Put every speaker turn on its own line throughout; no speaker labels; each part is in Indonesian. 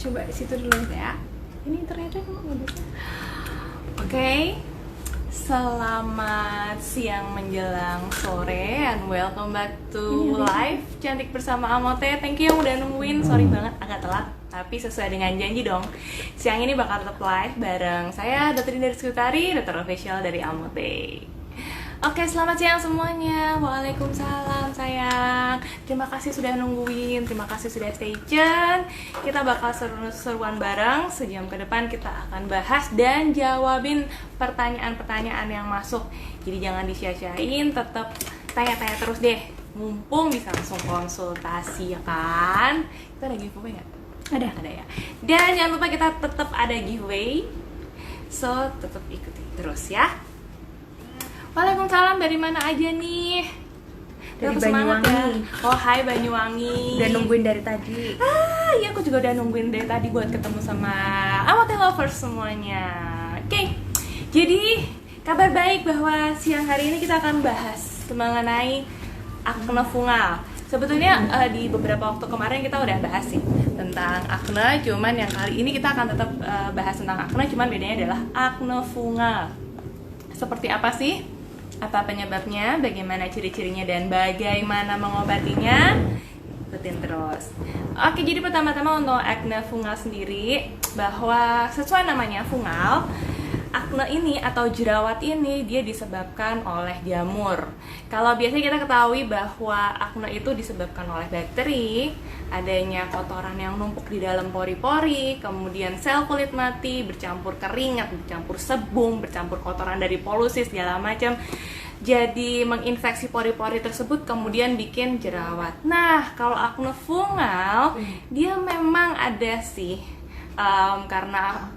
Coba di situ dulu ya. Ini internetnya emang nggak bisa. Oke. Selamat siang menjelang sore and welcome back to live Cantik Bersama Amote. Thank you yang udah nungguin. Sorry banget agak telat, tapi sesuai dengan janji dong. Siang ini bakal tetap live bareng saya, Dr. Indra Sekretari, Dokter Official dari Amote. Oke, selamat siang semuanya. Waalaikumsalam sayang. Terima kasih sudah nungguin, terima kasih sudah stay tune. Kita bakal seru-seruan bareng. Sejam ke depan kita akan bahas dan jawabin pertanyaan-pertanyaan yang masuk. Jadi jangan disia-siain, tetap tanya-tanya terus deh. Mumpung bisa langsung konsultasi ya kan. Kita ada giveaway nggak? Ada ya. Dan jangan lupa kita tetap ada giveaway. So, tetap ikuti terus ya. Waalaikumsalam, dari mana aja nih?
Dari
Semangat
Banyuwangi.
ya. Oh, hai Banyuwangi.
Udah nungguin dari tadi.
Iya, aku juga udah nungguin dari tadi buat ketemu sama Amote lovers semuanya. Oke. Jadi, kabar baik bahwa siang hari ini kita akan bahas mengenai akne fungal. Sebetulnya di beberapa waktu kemarin kita udah bahas sih tentang akne, cuman yang kali ini kita akan tetap bahas tentang akne, cuman bedanya adalah akne fungal. Seperti apa sih? Apa penyebabnya, bagaimana ciri-cirinya, dan bagaimana mengobatinya? Ikutin terus. Oke, jadi pertama-tama untuk akne fungal sendiri, bahwa sesuai namanya fungal, akne ini atau jerawat ini dia disebabkan oleh jamur. Kalau biasanya kita ketahui bahwa akne itu disebabkan oleh bakteri, adanya kotoran yang numpuk di dalam pori-pori, kemudian sel kulit mati bercampur keringat, bercampur sebum, bercampur kotoran dari polusi segala macam. Jadi menginfeksi pori-pori tersebut kemudian bikin jerawat. Nah, kalau akne fungal dia memang ada sih karena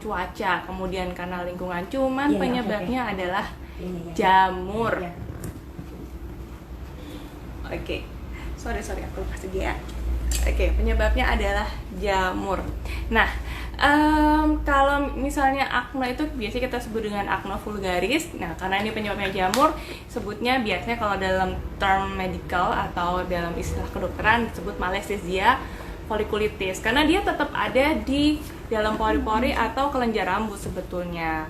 cuaca, kemudian karena lingkungan, cuman penyebabnya adalah jamur. Oke. Sorry aku kasih dia. Oke, penyebabnya adalah jamur. Nah, kalau misalnya akne itu biasanya kita sebut dengan akne vulgaris. Nah, karena ini penyebabnya jamur, sebutnya biasanya kalau dalam term medical atau dalam istilah kedokteran disebut malassezia folikulitis, karena dia tetap ada di dalam pori-pori atau kelenjar rambut sebetulnya.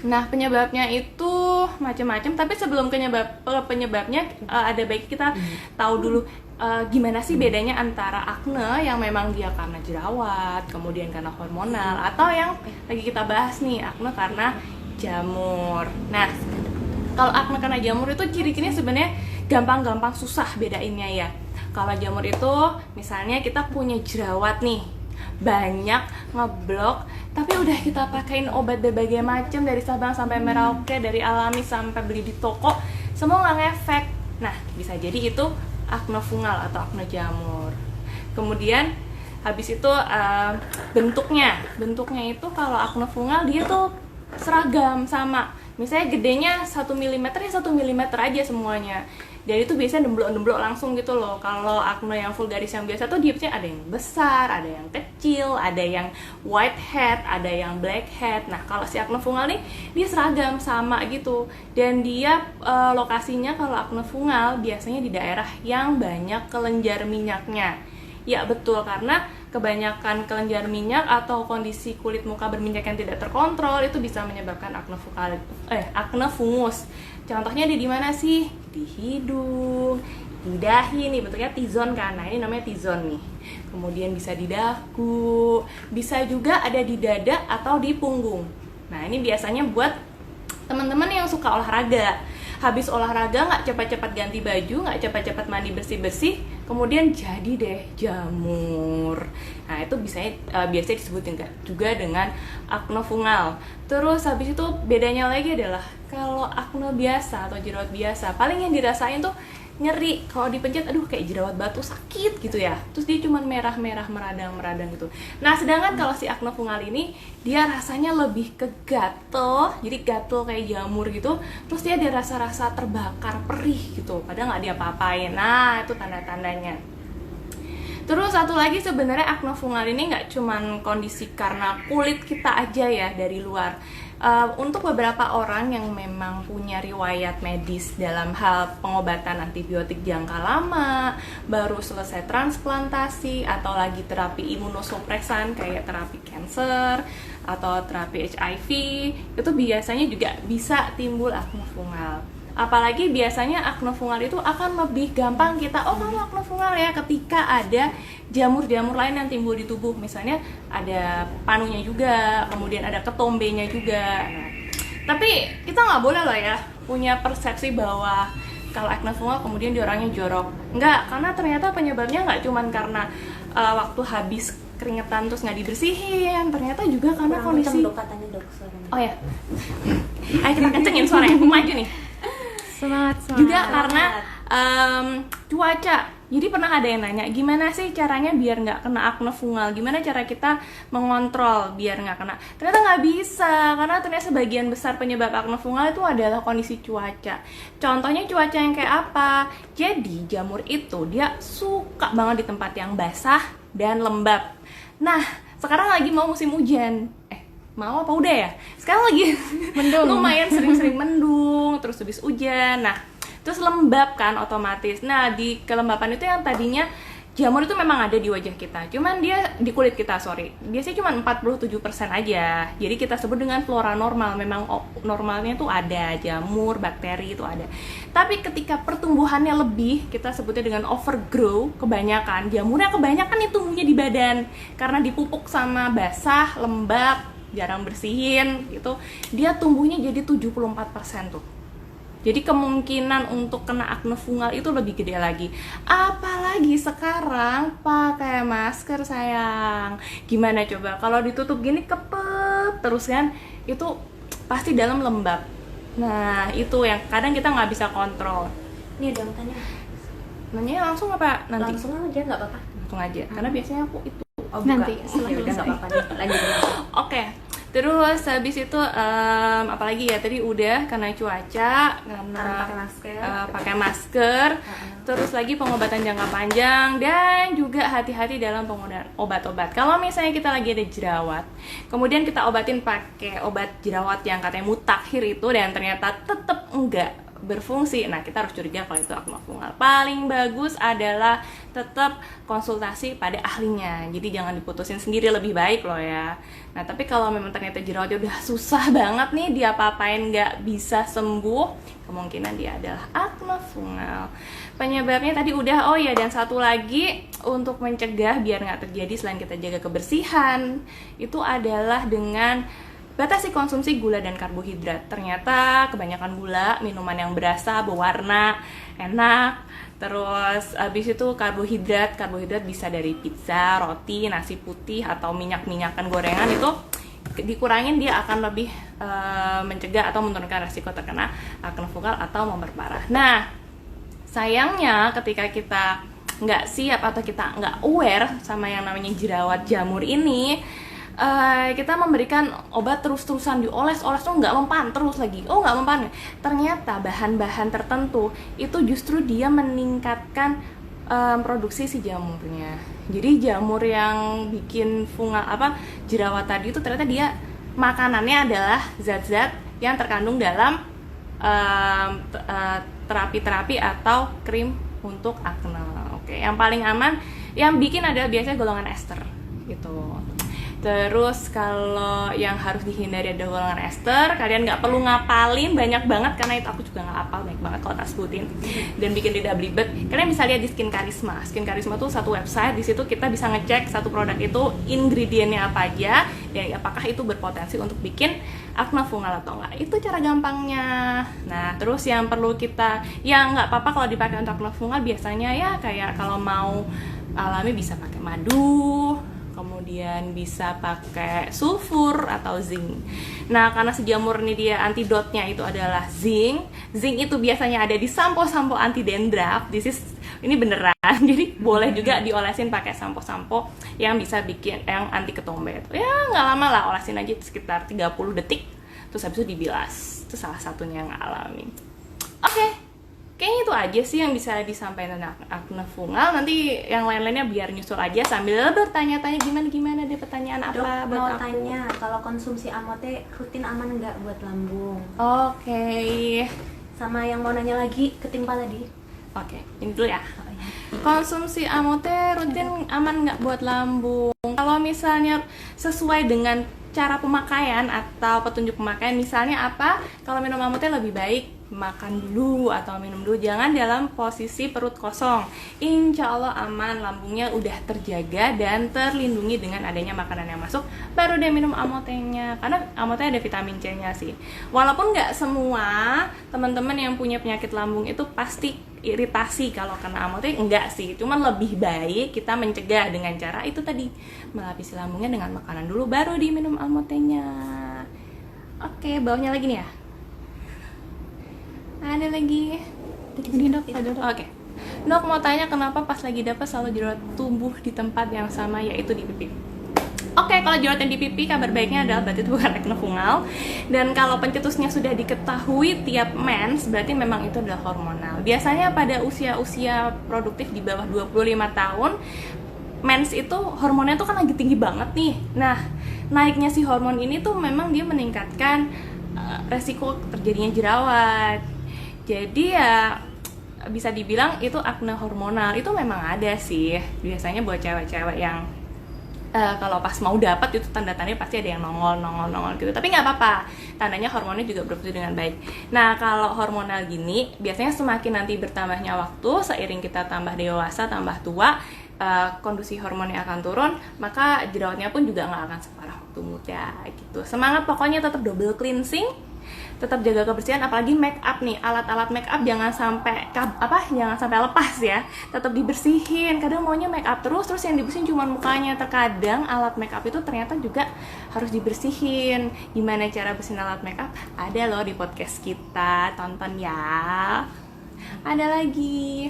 Nah, penyebabnya itu macam-macam, tapi sebelum penyebabnya ada baik kita tahu dulu gimana sih bedanya antara akne yang memang dia karena jerawat, kemudian karena hormonal, atau yang lagi kita bahas nih, akne karena jamur. Nah, kalau akne karena jamur itu ciri-cirinya sebenarnya gampang-gampang susah bedainnya ya. Kalau jamur itu misalnya kita punya jerawat nih, banyak ngeblok, tapi udah kita pakein obat berbagai macam dari Sabang sampai Merauke, dari alami sampai beli di toko, semua nggak ngefek. Nah, bisa jadi itu akne fungal atau akne jamur. Kemudian habis itu bentuknya itu kalau akne fungal dia tuh seragam sama. Misalnya gedenya 1 mm ya 1 mm aja semuanya. Jadi itu biasanya demblok-demblok langsung gitu loh. Kalau akne yang vulgaris yang biasa tuh dia biasanya ada yang besar, ada yang kecil, ada yang white head, ada yang black head. Nah, kalau si akne fungal nih dia seragam sama gitu. Dan dia lokasinya kalau akne fungal biasanya di daerah yang banyak kelenjar minyaknya. Ya betul, karena kebanyakan kelenjar minyak atau kondisi kulit muka berminyak yang tidak terkontrol itu bisa menyebabkan akne fungus. Contohnya di mana sih? Di hidung, di dahi nih, bentuknya T-zone kan. Nah, ini namanya T-zone nih. Kemudian bisa di dagu, bisa juga ada di dada atau di punggung. Nah, ini biasanya buat teman-teman yang suka olahraga. Habis olahraga nggak cepat-cepat ganti baju, nggak cepat-cepat mandi bersih-bersih, kemudian jadi deh jamur. Nah, itu biasanya disebut juga dengan akne fungal. Terus habis itu bedanya lagi adalah kalau akne biasa atau jerawat biasa, paling yang dirasain tuh nyeri, kalau dipencet aduh kayak jerawat batu, sakit gitu ya. Terus dia cuma merah-merah meradang gitu. Nah, sedangkan kalau si akne fungal ini dia rasanya lebih ke gatel, jadi gatel kayak jamur gitu. Terus dia ada rasa-rasa terbakar, perih gitu, padahal nggak diapa-apain. Nah, itu tanda-tandanya. Terus satu lagi, sebenarnya akne fungal ini nggak cuman kondisi karena kulit kita aja ya dari luar. Untuk beberapa orang yang memang punya riwayat medis dalam hal pengobatan antibiotik jangka lama, baru selesai transplantasi atau lagi terapi imunosupresan kayak terapi kanker atau terapi HIV, itu biasanya juga bisa timbul akne fungal. Apalagi biasanya akne fungal itu akan lebih gampang kita, oh kamu akne fungal ya, ketika ada jamur-jamur lain yang timbul di tubuh. Misalnya ada panunya juga, kemudian ada ketombenya juga. Tapi kita nggak boleh loh ya punya persepsi bahwa kalau akne fungal kemudian dia orangnya jorok. Enggak, karena ternyata penyebabnya nggak cuman karena waktu habis keringetan terus nggak dibersihin, ternyata juga karena kondisi.
Dok, katanya dok suaranya.
Oh ya, ayo kita kencengin suaranya, maju nih.
Semangat.
Juga karena cuaca. Jadi pernah ada yang nanya, gimana sih caranya biar nggak kena akne fungal? Gimana cara kita mengontrol biar nggak kena? Ternyata nggak bisa, karena ternyata sebagian besar penyebab akne fungal itu adalah kondisi cuaca. Contohnya cuaca yang kayak apa? Jadi jamur itu dia suka banget di tempat yang basah dan lembab. Nah, sekarang lagi mau musim hujan. Mau apa udah ya? Sekarang lagi
Mendung.
lumayan sering-sering mendung, terus habis hujan. Nah, terus lembab kan otomatis. Nah, di kelembapan itu yang tadinya jamur itu memang ada di wajah kita. Cuman dia di kulit kita, biasanya cuma 47% aja. Jadi kita sebut dengan flora normal. Memang normalnya tuh ada jamur, bakteri itu ada. Tapi ketika pertumbuhannya lebih, kita sebutnya dengan overgrow, kebanyakan. Jamurnya kebanyakan itu tumbuhnya di badan karena dipupuk sama basah, lembab, jarang bersihin gitu, dia tumbuhnya jadi 74% tuh. Jadi kemungkinan untuk kena akne fungal itu lebih gede lagi. Apalagi sekarang pakai masker sayang. Gimana coba kalau ditutup gini kepep terus kan, itu pasti dalam lembab. Nah itu yang kadang kita nggak bisa kontrol.
Nih dong tanya.
Nanya langsung apa nanti?
Langsung aja nggak apa-apa.
Langsung aja. Karena biasanya aku itu.
Nanti
setelah
udah nggak
selesai.
apa-apa nih. Lanjut.
Oke. Terus habis itu apalagi ya, tadi udah karena cuaca, karena
pakai masker.
pakai masker, terus lagi pengobatan jangka panjang, dan juga hati-hati dalam penggunaan obat-obat. Kalau misalnya kita lagi ada jerawat, kemudian kita obatin pakai obat jerawat yang katanya mutakhir itu dan ternyata tetap enggak berfungsi, nah kita harus curiga kalau itu akne fungal. Paling bagus adalah tetap konsultasi pada ahlinya, jadi jangan diputusin sendiri, lebih baik loh ya. Nah tapi kalau memang ternyata jerawatnya udah susah banget nih, dia apa-apain nggak bisa sembuh, kemungkinan dia adalah akne fungal. Penyebabnya tadi udah, oh ya, dan satu lagi untuk mencegah biar nggak terjadi selain kita jaga kebersihan, itu adalah dengan batasi konsumsi gula dan karbohidrat. Ternyata kebanyakan gula, minuman yang berasa, berwarna, enak. Terus abis itu karbohidrat bisa dari pizza, roti, nasi putih, atau minyak-minyakan gorengan, itu dikurangin, dia akan lebih mencegah atau menurunkan resiko terkena akne fungal atau memperparah. Nah, sayangnya ketika kita nggak siap atau kita nggak aware sama yang namanya jerawat jamur ini, kita memberikan obat terus-terusan, dioles-oles tuh nggak mempan terus lagi. Oh nggak mempan, ternyata bahan-bahan tertentu itu justru dia meningkatkan produksi si jamurnya. Jadi jamur yang bikin fungal jerawat tadi itu ternyata dia makanannya adalah zat-zat yang terkandung dalam terapi-terapi atau krim untuk akne. Oke, yang paling aman yang bikin adalah biasanya golongan ester gitu. Terus kalau yang harus dihindari ada golongan ester, kalian nggak perlu ngapalin banyak banget, karena itu aku juga nggak hafal banyak banget kalau tak sebutin dan bikin lidah belibet. Kalian bisa lihat di Skin Karisma. Skin Karisma tuh satu website, di situ kita bisa ngecek satu produk itu ingredientnya apa aja dan apakah itu berpotensi untuk bikin akne fungal atau enggak. Itu cara gampangnya. Nah, terus yang perlu kita, ya nggak apa-apa kalau dipakai untuk akne fungal, biasanya ya kayak kalau mau alami bisa pakai madu, kemudian bisa pakai sulfur atau zinc. Nah, karena si jamur ini dia antidotnya itu adalah zinc. Zinc itu biasanya ada di sampo-sampo anti dandruff. Ini beneran. Jadi boleh juga diolesin pakai sampo-sampo yang bisa bikin yang anti ketombe. Ya nggak lama lah, olesin aja sekitar 30 detik. Terus habis itu dibilas. Itu salah satunya yang alami. Oke. kayaknya itu aja sih yang bisa disampaikan tentang acne fungal. Nanti yang lain-lainnya biar nyusul aja sambil bertanya-tanya gimana deh pertanyaan
Dok,
apa buat
mau
aku.
tanya, kalau konsumsi amote rutin aman nggak buat lambung?
Oke.
Sama yang mau nanya lagi, ketimpa tadi.
Oke, ini dulu ya.
Oh, iya.
Konsumsi amote rutin aman nggak buat lambung? Kalau misalnya sesuai dengan cara pemakaian atau petunjuk pemakaian, misalnya apa? Kalau minum amote lebih baik makan dulu atau minum dulu, jangan dalam posisi perut kosong. Insya Allah aman, lambungnya udah terjaga dan terlindungi dengan adanya makanan yang masuk, baru dia minum amotenya. Karena amote ada vitamin C-nya sih. Walaupun nggak semua teman-teman yang punya penyakit lambung itu pasti iritasi kalau kena amote, enggak sih. Cuman lebih baik kita mencegah dengan cara itu tadi, melapisi lambungnya dengan makanan dulu, baru diminum amotenya. Oke, bawahnya lagi nih ya. Ada lagi. Ini dok, ada dok. Oke. Dok mau tanya kenapa pas lagi dapat selalu jerawat tumbuh di tempat yang sama, yaitu di pipi. Oke, kalau jerawat yang di pipi kabar baiknya adalah berarti itu bukan acne fungal. Dan kalau pencetusnya sudah diketahui tiap mens, berarti memang itu adalah hormonal. Biasanya pada usia-usia produktif di bawah 25 tahun, mens itu hormonnya tuh kan lagi tinggi banget nih. Nah, naiknya si hormon ini tuh memang dia meningkatkan resiko terjadinya jerawat. Jadi ya bisa dibilang itu acne hormonal. Itu memang ada sih. Biasanya buat cewek-cewek yang kalau pas mau dapat itu tanda-tandanya pasti ada yang nongol gitu. Tapi nggak apa-apa, tandanya hormonnya juga berfungsi dengan baik. Nah kalau hormonal gini biasanya semakin nanti bertambahnya waktu, seiring kita tambah dewasa, tambah tua, kondisi hormonnya akan turun, maka jerawatnya pun juga nggak akan separah waktu muda gitu. Semangat pokoknya, tetap double cleansing, tetap jaga kebersihan, apalagi make up nih, alat-alat make up jangan sampai jangan sampai lepas ya, tetap dibersihin. Kadang maunya make up terus yang dibersihin cuma mukanya. Terkadang alat make up itu ternyata juga harus dibersihin. Gimana cara bersihin alat make up? Ada loh di podcast kita, tonton ya. Ada lagi.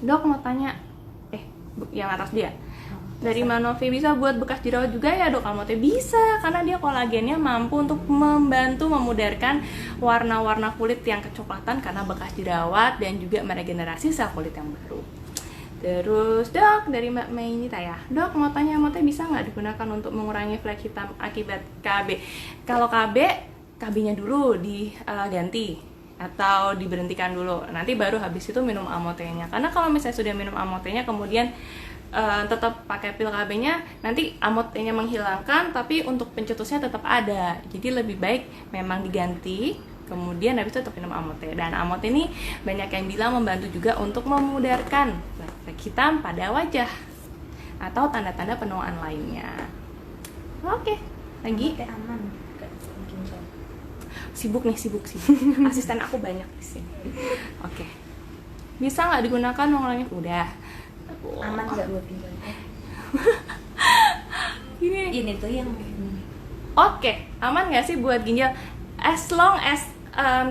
Dok mau tanya, yang atas dia. Dari Manovi, bisa buat bekas jerawat juga ya dok? Amote bisa, karena dia kolagennya mampu untuk membantu memudarkan warna-warna kulit yang kecoklatan karena bekas jerawat dan juga meregenerasi sel kulit yang baru. Terus dok, dari Mbak Mei ini ya, dok mau tanya, amote bisa nggak digunakan untuk mengurangi flek hitam akibat KB? Kalau KB-nya dulu diganti atau diberhentikan dulu, nanti baru habis itu minum amotenya. Karena kalau misalnya sudah minum amotenya kemudian tetap pakai pil KB-nya, nanti amotenya menghilangkan tapi untuk pencetusnya tetap ada. Jadi lebih baik memang diganti, kemudian habis itu tetap minum amote. Dan amote ini banyak yang bilang membantu juga untuk memudarkan flek hitam pada wajah atau tanda-tanda penuaan lainnya. Oke, lagi
Amote aman. Nggak bikin jauh.
sibuk. Asisten aku banyak di sini. Oke. Bisa nggak digunakan mengurangi? Udah.
Aman nggak buat ginjal? Ini tuh yang
Oke, aman nggak sih buat ginjal? As long as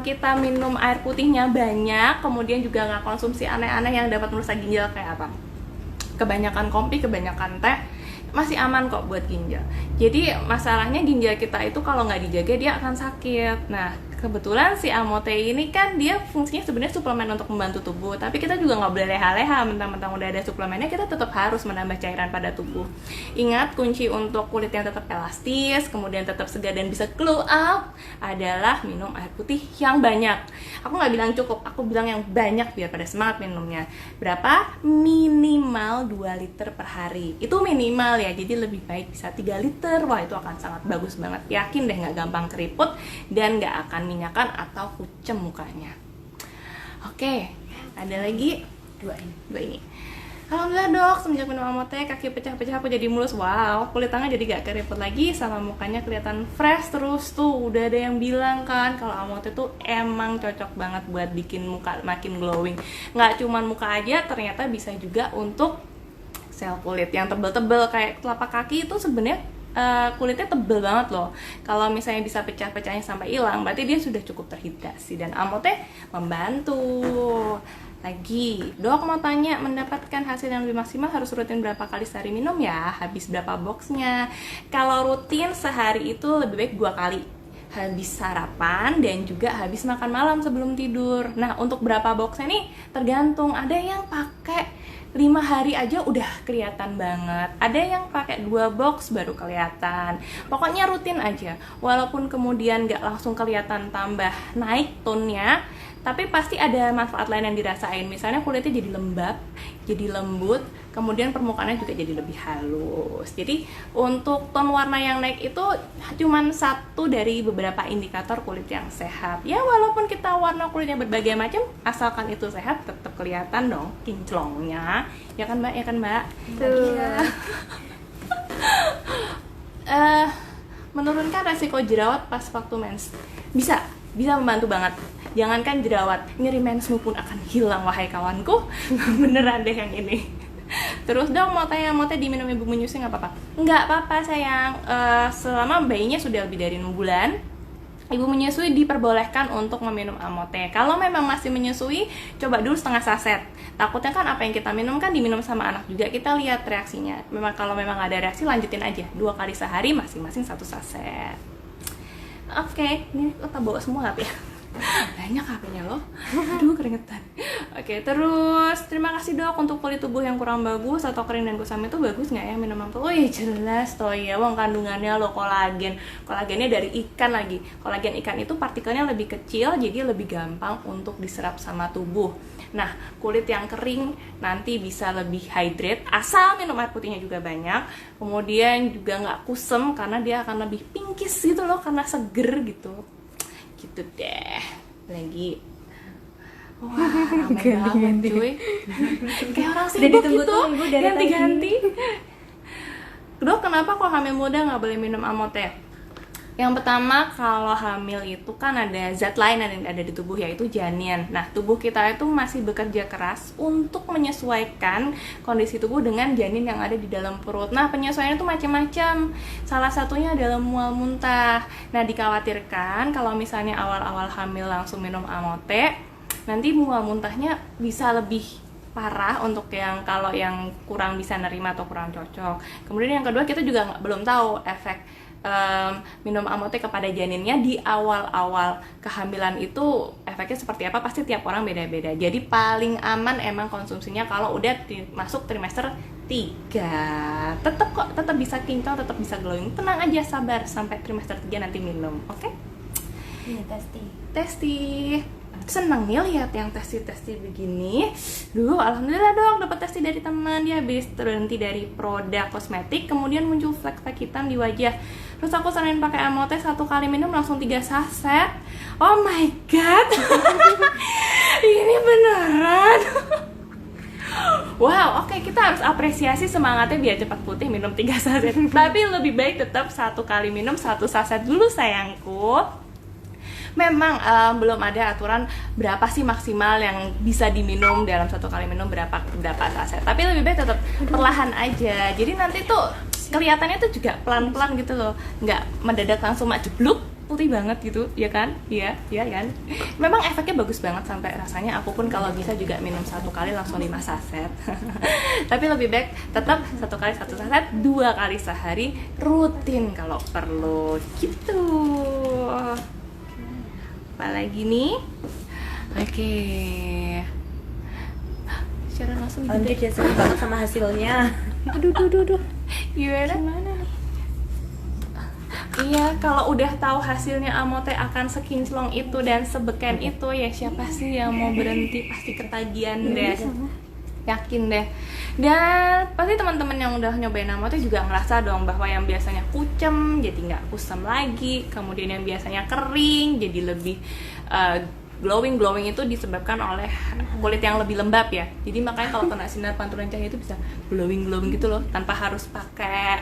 kita minum air putihnya banyak, kemudian juga nggak konsumsi aneh-aneh yang dapat merusak ginjal kayak apa? Kebanyakan kopi, kebanyakan teh, masih aman kok buat ginjal. Jadi masalahnya ginjal kita itu kalau nggak dijaga dia akan sakit. Nah kebetulan si amote ini kan dia fungsinya sebenarnya suplemen untuk membantu tubuh, tapi kita juga nggak boleh leha-leha mentang-mentang udah ada suplemennya, kita tetap harus menambah cairan pada tubuh. Ingat, kunci untuk kulit yang tetap elastis, kemudian tetap segar dan bisa glow up adalah minum air putih yang banyak. Aku nggak bilang cukup, aku bilang yang banyak biar pada semangat minumnya. Berapa? Minimal 2 liter per hari. Itu minimal ya, jadi lebih baik bisa 3 liter. Wah itu akan sangat bagus banget. Yakin deh nggak gampang keriput dan nggak akan minyakan atau kucem mukanya. Oke, ada lagi dua ini. Alhamdulillah dok, semenjak minum amote kaki pecah-pecah aku jadi mulus. Wow, kulit tangan jadi gak keriput lagi, sama mukanya kelihatan fresh terus tuh. Udah ada yang bilang kan kalau amote tuh emang cocok banget buat bikin muka makin glowing. Nggak cuman muka aja, ternyata bisa juga untuk sel kulit yang tebel-tebel kayak telapak kaki itu sebenarnya kulitnya tebel banget loh. Kalau misalnya bisa pecah-pecahnya sampai hilang, berarti dia sudah cukup terhidrasi dan amote membantu. Lagi, dok mau tanya, mendapatkan hasil yang lebih maksimal harus rutin berapa kali sehari minum ya? Habis berapa boxnya? Kalau rutin sehari itu lebih baik 2 kali. habis sarapan dan juga habis makan malam sebelum tidur. Nah, untuk berapa boxnya nih tergantung. Ada yang pakai 5 hari aja udah kelihatan banget. Ada yang pakai 2 box baru kelihatan. Pokoknya rutin aja. Walaupun kemudian nggak langsung kelihatan tambah naik tone-nya, tapi pasti ada manfaat lain yang dirasain. Misalnya kulitnya jadi lembab, jadi lembut, kemudian permukaannya juga jadi lebih halus. Jadi untuk tone warna yang naik itu cuman satu dari beberapa indikator kulit yang sehat. Ya walaupun kita warna kulitnya berbagai macam, asalkan itu sehat tetap kelihatan dong kinclongnya. Ya kan Mbak? Ya kan Mbak?
Iya.
Menurunkan resiko jerawat pas waktu mens. Bisa membantu banget. Jangankan jerawat, nyeri mensmu pun akan hilang wahai kawanku. Beneran deh yang ini. Terus dong mau tanya diminum ibu menyusui nggak apa-apa? Nggak apa-apa sayang. Selama bayinya sudah lebih dari 6 bulan, ibu menyusui diperbolehkan untuk meminum Amote. Kalau memang masih menyusui, coba dulu setengah saset. Takutnya kan apa yang kita minum kan diminum sama anak juga, kita lihat reaksinya. Kalau memang ada reaksi lanjutin aja 2 kali sehari masing-masing 1 saset. Oke, ini kita bawa semua HP ya? Banyak HP-nya loh. Aduh, keringetan. Oke, terus terima kasih dok untuk kulit tubuh yang kurang bagus atau kering dan kusam itu bagus nggak ya minum Amote? Oh iya jelas toh ya, wong kandungannya lo kolagen. Kolagennya dari ikan lagi. Kolagen ikan itu partikelnya lebih kecil, jadi lebih gampang untuk diserap sama tubuh. Nah, kulit yang kering nanti bisa lebih hydrate, asal minum air putihnya juga banyak. Kemudian juga nggak kusem karena dia akan lebih pinkish gitu loh, karena seger gitu. Gitu deh. Lagi. Wah, ramai banget cuy. Kayak orang sibuk gitu, ganti-ganti. Dok, kenapa kok hamil muda nggak boleh minum Amote? Yang pertama, kalau hamil itu kan ada zat lain yang ada di tubuh, yaitu janin. Nah, tubuh kita itu masih bekerja keras untuk menyesuaikan kondisi tubuh dengan janin yang ada di dalam perut. Nah, penyesuaiannya itu macam-macam. Salah satunya adalah mual muntah. Nah, dikhawatirkan kalau misalnya awal-awal hamil langsung minum Amote, nanti mual muntahnya bisa lebih parah untuk kalau yang kurang bisa nerima atau kurang cocok. Kemudian yang kedua, kita juga belum tahu efek minum Amote kepada janinnya di awal-awal kehamilan itu efeknya seperti apa, pasti tiap orang beda-beda. Jadi paling aman emang konsumsinya kalau udah masuk trimester 3. Tetap bisa kinclong, tetap bisa glowing. Tenang aja, sabar sampai trimester 3 nanti minum. Oke?
Iya,
Testi. Seneng nih lihat yang testi begini. Duh, alhamdulillah dong dapat testi dari teman. Dia habis terhenti dari produk kosmetik, kemudian muncul flek-flek hitam di wajah. Terus aku saranin pakai Amote 1 kali minum langsung 3 saset. Oh my god. Ini beneran. Wow, oke, kita harus apresiasi semangatnya biar cepat putih minum 3 saset. Tapi lebih baik tetap 1 kali minum 1 saset dulu sayangku. Memang belum ada aturan berapa sih maksimal yang bisa diminum dalam 1 kali minum berapa saset. Tapi lebih baik tetap perlahan aja. Jadi nanti tuh kelihatannya tuh juga pelan-pelan gitu loh, nggak mendadak langsung jebluk putih banget gitu, ya kan? Iya kan? Memang efeknya bagus banget sampai rasanya aku pun kalau bisa juga minum 1 kali langsung 5 saset. Tapi lebih baik tetap 1 kali 1 saset 2 kali sehari rutin kalau perlu gitu. Apalagi nih? Oke. Secara langsung
Nanti dia seneng banget sama hasilnya.
Aduh. Gimana? Iya, kalau udah tahu hasilnya Amote akan sekinclong itu dan sebeken itu, ya siapa sih yang mau berhenti, pasti ketagihan deh. Yakin deh. Dan pasti teman-teman yang udah nyobain Amote juga ngerasa dong bahwa yang biasanya kucem jadi nggak kusam lagi, kemudian yang biasanya kering jadi lebih glowing itu disebabkan oleh kulit yang lebih lembab ya. Jadi makanya kalau kena sinar pantulan cahaya itu bisa glowing gitu loh, tanpa harus pakai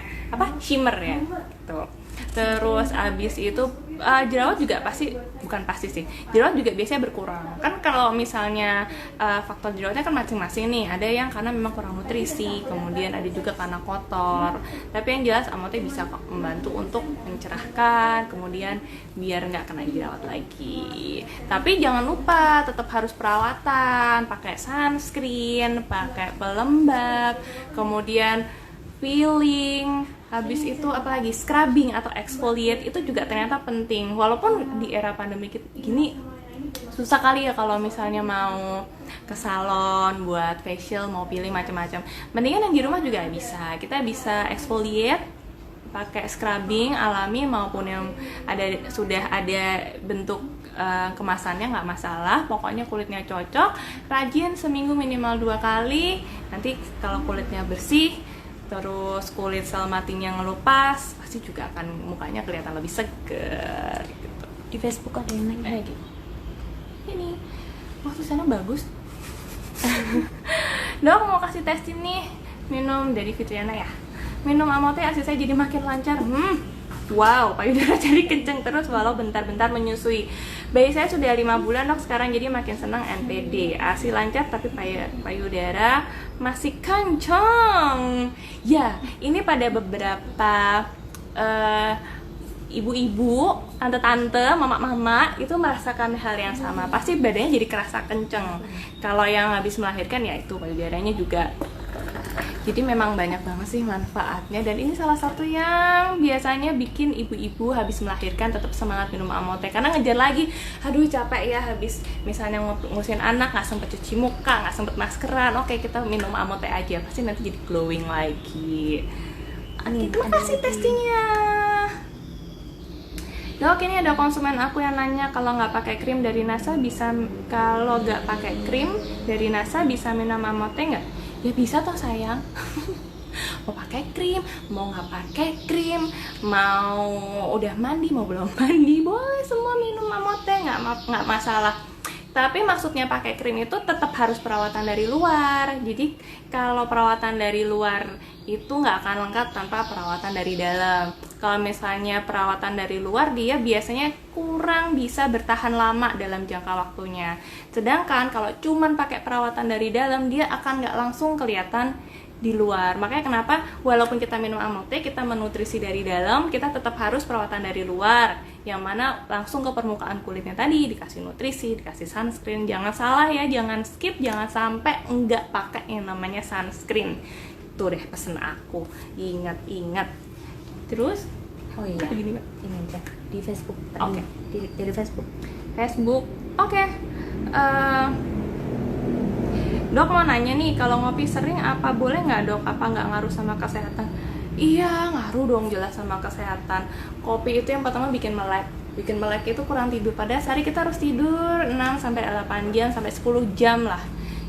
shimmer ya gitu. Terus abis itu jerawat juga jerawat juga biasanya berkurang. Kan kalau misalnya faktor jerawatnya kan masing-masing nih. Ada yang karena memang kurang nutrisi, kemudian ada juga karena kotor. Tapi yang jelas Amote bisa membantu untuk mencerahkan, kemudian biar nggak kena jerawat lagi. Tapi jangan lupa tetap harus perawatan, pakai sunscreen, pakai pelembab, kemudian peeling, habis itu apalagi scrubbing atau exfoliate itu juga ternyata penting. Walaupun di era pandemi gini susah kali ya kalau misalnya mau ke salon buat facial, mau pilih macam-macam. Mendingan yang di rumah juga bisa. Kita bisa exfoliate pakai scrubbing alami maupun yang sudah ada bentuk kemasannya, nggak masalah. Pokoknya kulitnya cocok, rajin seminggu minimal 2 kali. Nanti kalau kulitnya bersih, terus kulit sel matinya ngelupas, pasti juga akan mukanya kelihatan lebih seger gitu.
Di Facebook ada yang nanya gitu.
Ini waktu sana bagus. Dok, mau kasih testin nih, minum dari Fitriana ya. Minum Amote ASI saya jadi makin lancar. Wow, payudara jadi kenceng terus walau bentar-bentar menyusui. Bayi saya sudah 5 bulan dok, sekarang jadi makin senang NPD. ASI lancar tapi payudara masih kenceng. Ya, ini pada beberapa ibu-ibu, tante-tante, mama-mama itu merasakan hal yang sama. Pasti badannya jadi kerasa kenceng. Kalau yang habis melahirkan ya itu payudaranya juga. Jadi memang banyak banget sih manfaatnya, dan ini salah satu yang biasanya bikin ibu-ibu habis melahirkan tetap semangat minum Amote, karena ngejar lagi, aduh capek ya habis misalnya ngurusin anak, nggak sempet cuci muka, nggak sempet maskeran, oke kita minum Amote aja, pasti nanti jadi glowing lagi. Oke, terima kasih testingnya. Dok, ini ada konsumen aku yang nanya kalau nggak pakai krim dari NASA bisa, kalau nggak pakai krim dari NASA bisa minum Amote nggak? Ya bisa toh sayang. Mau pakai krim, mau nggak pakai krim, mau udah mandi, mau belum mandi, boleh semua minum Amote, nggak masalah. Tapi maksudnya pakai krim itu tetap harus perawatan dari luar. Jadi kalau perawatan dari luar itu nggak akan lengkap tanpa perawatan dari dalam. Kalau misalnya perawatan dari luar, dia biasanya kurang bisa bertahan lama dalam jangka waktunya. Sedangkan kalau cuman pakai perawatan dari dalam, dia akan nggak langsung kelihatan di luar. Makanya kenapa walaupun kita minum Amote, kita menutrisi dari dalam, kita tetap harus perawatan dari luar, yang mana langsung ke permukaan kulitnya tadi, dikasih nutrisi, dikasih sunscreen. Jangan salah ya, jangan skip, jangan sampai nggak pakai yang namanya sunscreen. Itu deh pesen aku, ingat-ingat. Terus
Oh iya,
begini Mbak.
ini aja di Facebook.
Oke.
Dari Facebook.
Oke. Dok mau nanya nih, kalau ngopi sering apa boleh nggak dok? Apa nggak ngaruh sama kesehatan? Iya, ngaruh dong, jelas sama kesehatan. Kopi itu yang pertama bikin melek. Bikin melek itu kurang tidur. Pada sehari kita harus tidur 6-8 jam sampai 10 jam lah.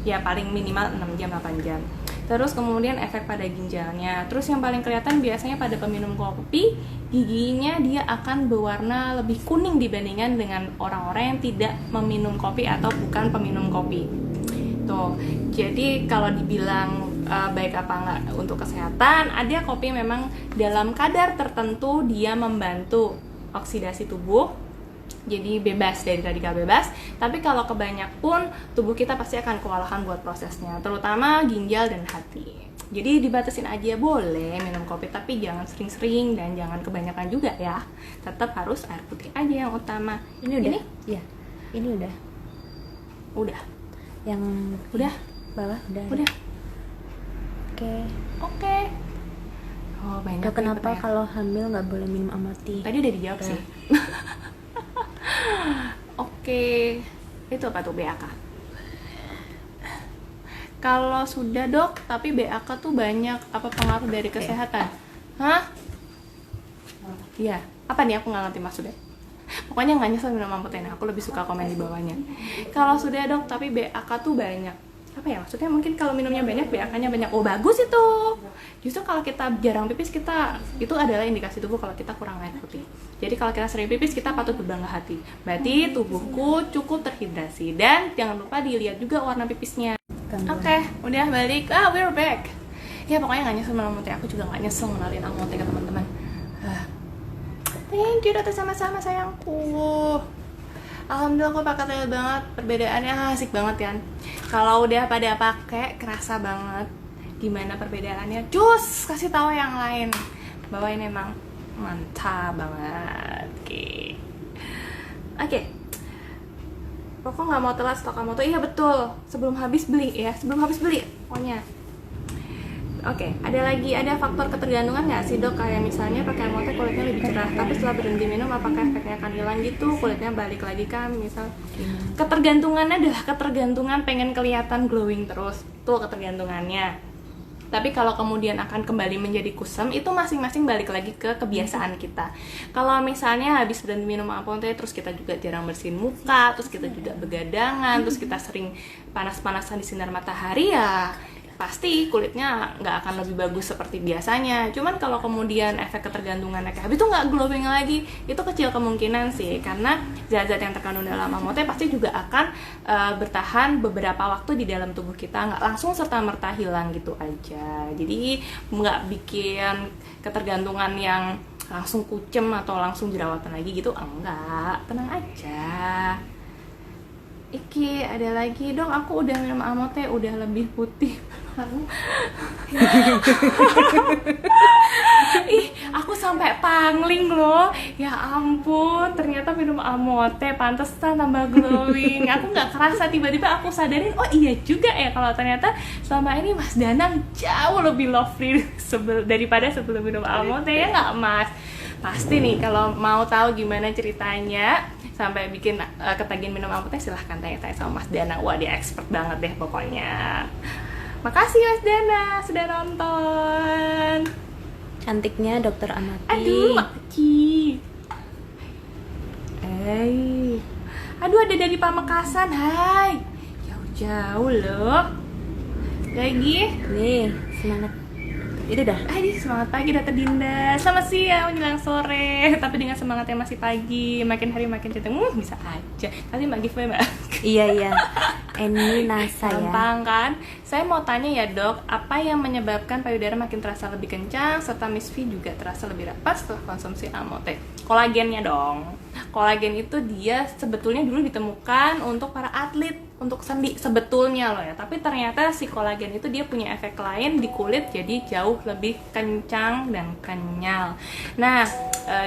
Ya paling minimal 6 jam 8 jam. Terus kemudian efek pada ginjalnya. Terus yang paling kelihatan biasanya pada peminum kopi, giginya dia akan berwarna lebih kuning dibandingkan dengan orang-orang yang tidak meminum kopi atau bukan peminum kopi. Tuh, jadi kalau dibilang baik apa enggak untuk kesehatan, ada kopi memang dalam kadar tertentu dia membantu oksidasi tubuh, jadi bebas dari radikal bebas. Tapi kalau kebanyak pun tubuh kita pasti akan kewalahan buat prosesnya, terutama ginjal dan hati. Jadi dibatasin aja, boleh minum kopi tapi jangan sering-sering dan jangan kebanyakan juga ya. Tetap harus air putih aja yang utama.
Ini udah?
Ini?
Iya. Ini udah.
Udah.
Yang
Udah.
bawah udah.
Udah.
Oke.
Oh, banyak.
Dok, kenapa
ya.
kalau hamil nggak boleh minum Amote?
Tadi udah dijawab
Udah.
sih. Oke. Itu apa tuh BAK? Kalau sudah dok, tapi BAK tuh banyak, apa pengaruh dari kesehatan? Hah? Iya. Apa nih, aku nggak ngerti maksudnya. Pokoknya nggak nyesel minum Amote, aku lebih suka komen di bawahnya. Kalau sudah dok, tapi BAK tuh banyak. Apa ya maksudnya? Mungkin kalau minumnya banyak, BAK-nya banyak. Oh bagus itu. Justru kalau kita jarang pipis, itu adalah indikasi tubuh kalau kita kurang air putih. Jadi kalau kita sering pipis, kita patut berbangga hati. Berarti tubuhku cukup terhidrasi. Dan jangan lupa dilihat juga warna pipisnya. Oke, udah balik. We're back. Ya pokoknya nggak nyesel minum Amote. Aku juga nggak nyesel ngenalin Amote ke teman-teman. Thank you dokter, sama-sama sayangku. Alhamdulillah aku pakai tele banget, perbedaannya asik banget kan. Kalau udah pada pakai kerasa banget gimana perbedaannya. Cus, kasih tahu yang lain bahwa ini emang mantap banget. Oke. Pokok nggak mau telat stok Amote. Iya betul, sebelum habis beli ya, pokoknya. Oke, ada faktor ketergantungan nggak sih dok? Kayak misalnya pakai Amote kulitnya lebih cerah, tapi setelah berhenti minum apakah efeknya akan hilang gitu? Kulitnya balik lagi kan? Misal ketergantungannya adalah ketergantungan pengen kelihatan glowing terus, tuh ketergantungannya. Tapi kalau kemudian akan kembali menjadi kusam, itu masing-masing balik lagi ke kebiasaan kita. Kalau misalnya habis berhenti minum Amote, terus kita juga jarang bersihin muka, terus kita juga begadangan, terus kita sering panas-panasan di sinar matahari, ya pasti kulitnya nggak akan lebih bagus seperti biasanya. Cuman kalau kemudian efek ketergantungannya kayak habis itu nggak glowing lagi, itu kecil kemungkinan sih, karena zat-zat yang terkandung dalam Amote pasti juga akan bertahan beberapa waktu di dalam tubuh kita, nggak langsung serta-merta hilang gitu aja. Jadi nggak bikin ketergantungan yang langsung kucem atau langsung jerawatan lagi gitu, enggak, tenang aja. Iki ada lagi, dok aku udah minum Amote udah lebih putih. Ih, aku sampai pangling loh. Ya ampun, ternyata minum Amote pantesan tambah glowing. Aku nggak kerasa, tiba-tiba aku sadarin, oh iya juga ya kalau ternyata selama ini Mas Danang jauh lebih lovely daripada sebelum minum Amote, ya nggak Mas? Pasti nih kalau mau tahu gimana ceritanya sampai bikin ketagihan minum Amote, silahkan tanya-tanya sama Mas Dana. Wah, dia expert banget deh pokoknya. Makasih Mas Dana sudah nonton.
Cantiknya Dokter Amati.
Aduh, makasih. Aduh, ada dari Pamekasan. Hai. Jauh-jauh loh. Lagi.
Nih, semangat. Itu dah.
Semangat pagi Dr. Dinda. Selamat siang menjelang sore. Tapi dengan semangat yang masih pagi, makin hari makin cantik. Bisa aja. Nanti Mbak giveaway Mbak.
Iya. Ini NASA ya.
Gampang kan? Saya mau tanya ya dok, apa yang menyebabkan payudara makin terasa lebih kencang serta Miss V juga terasa lebih rapat setelah konsumsi Amote? Kolagennya dong. Kolagen itu dia sebetulnya dulu ditemukan untuk para atlet, untuk sendi sebetulnya loh ya. Tapi ternyata si kolagen itu dia punya efek lain di kulit, jadi jauh lebih kencang dan kenyal. Nah,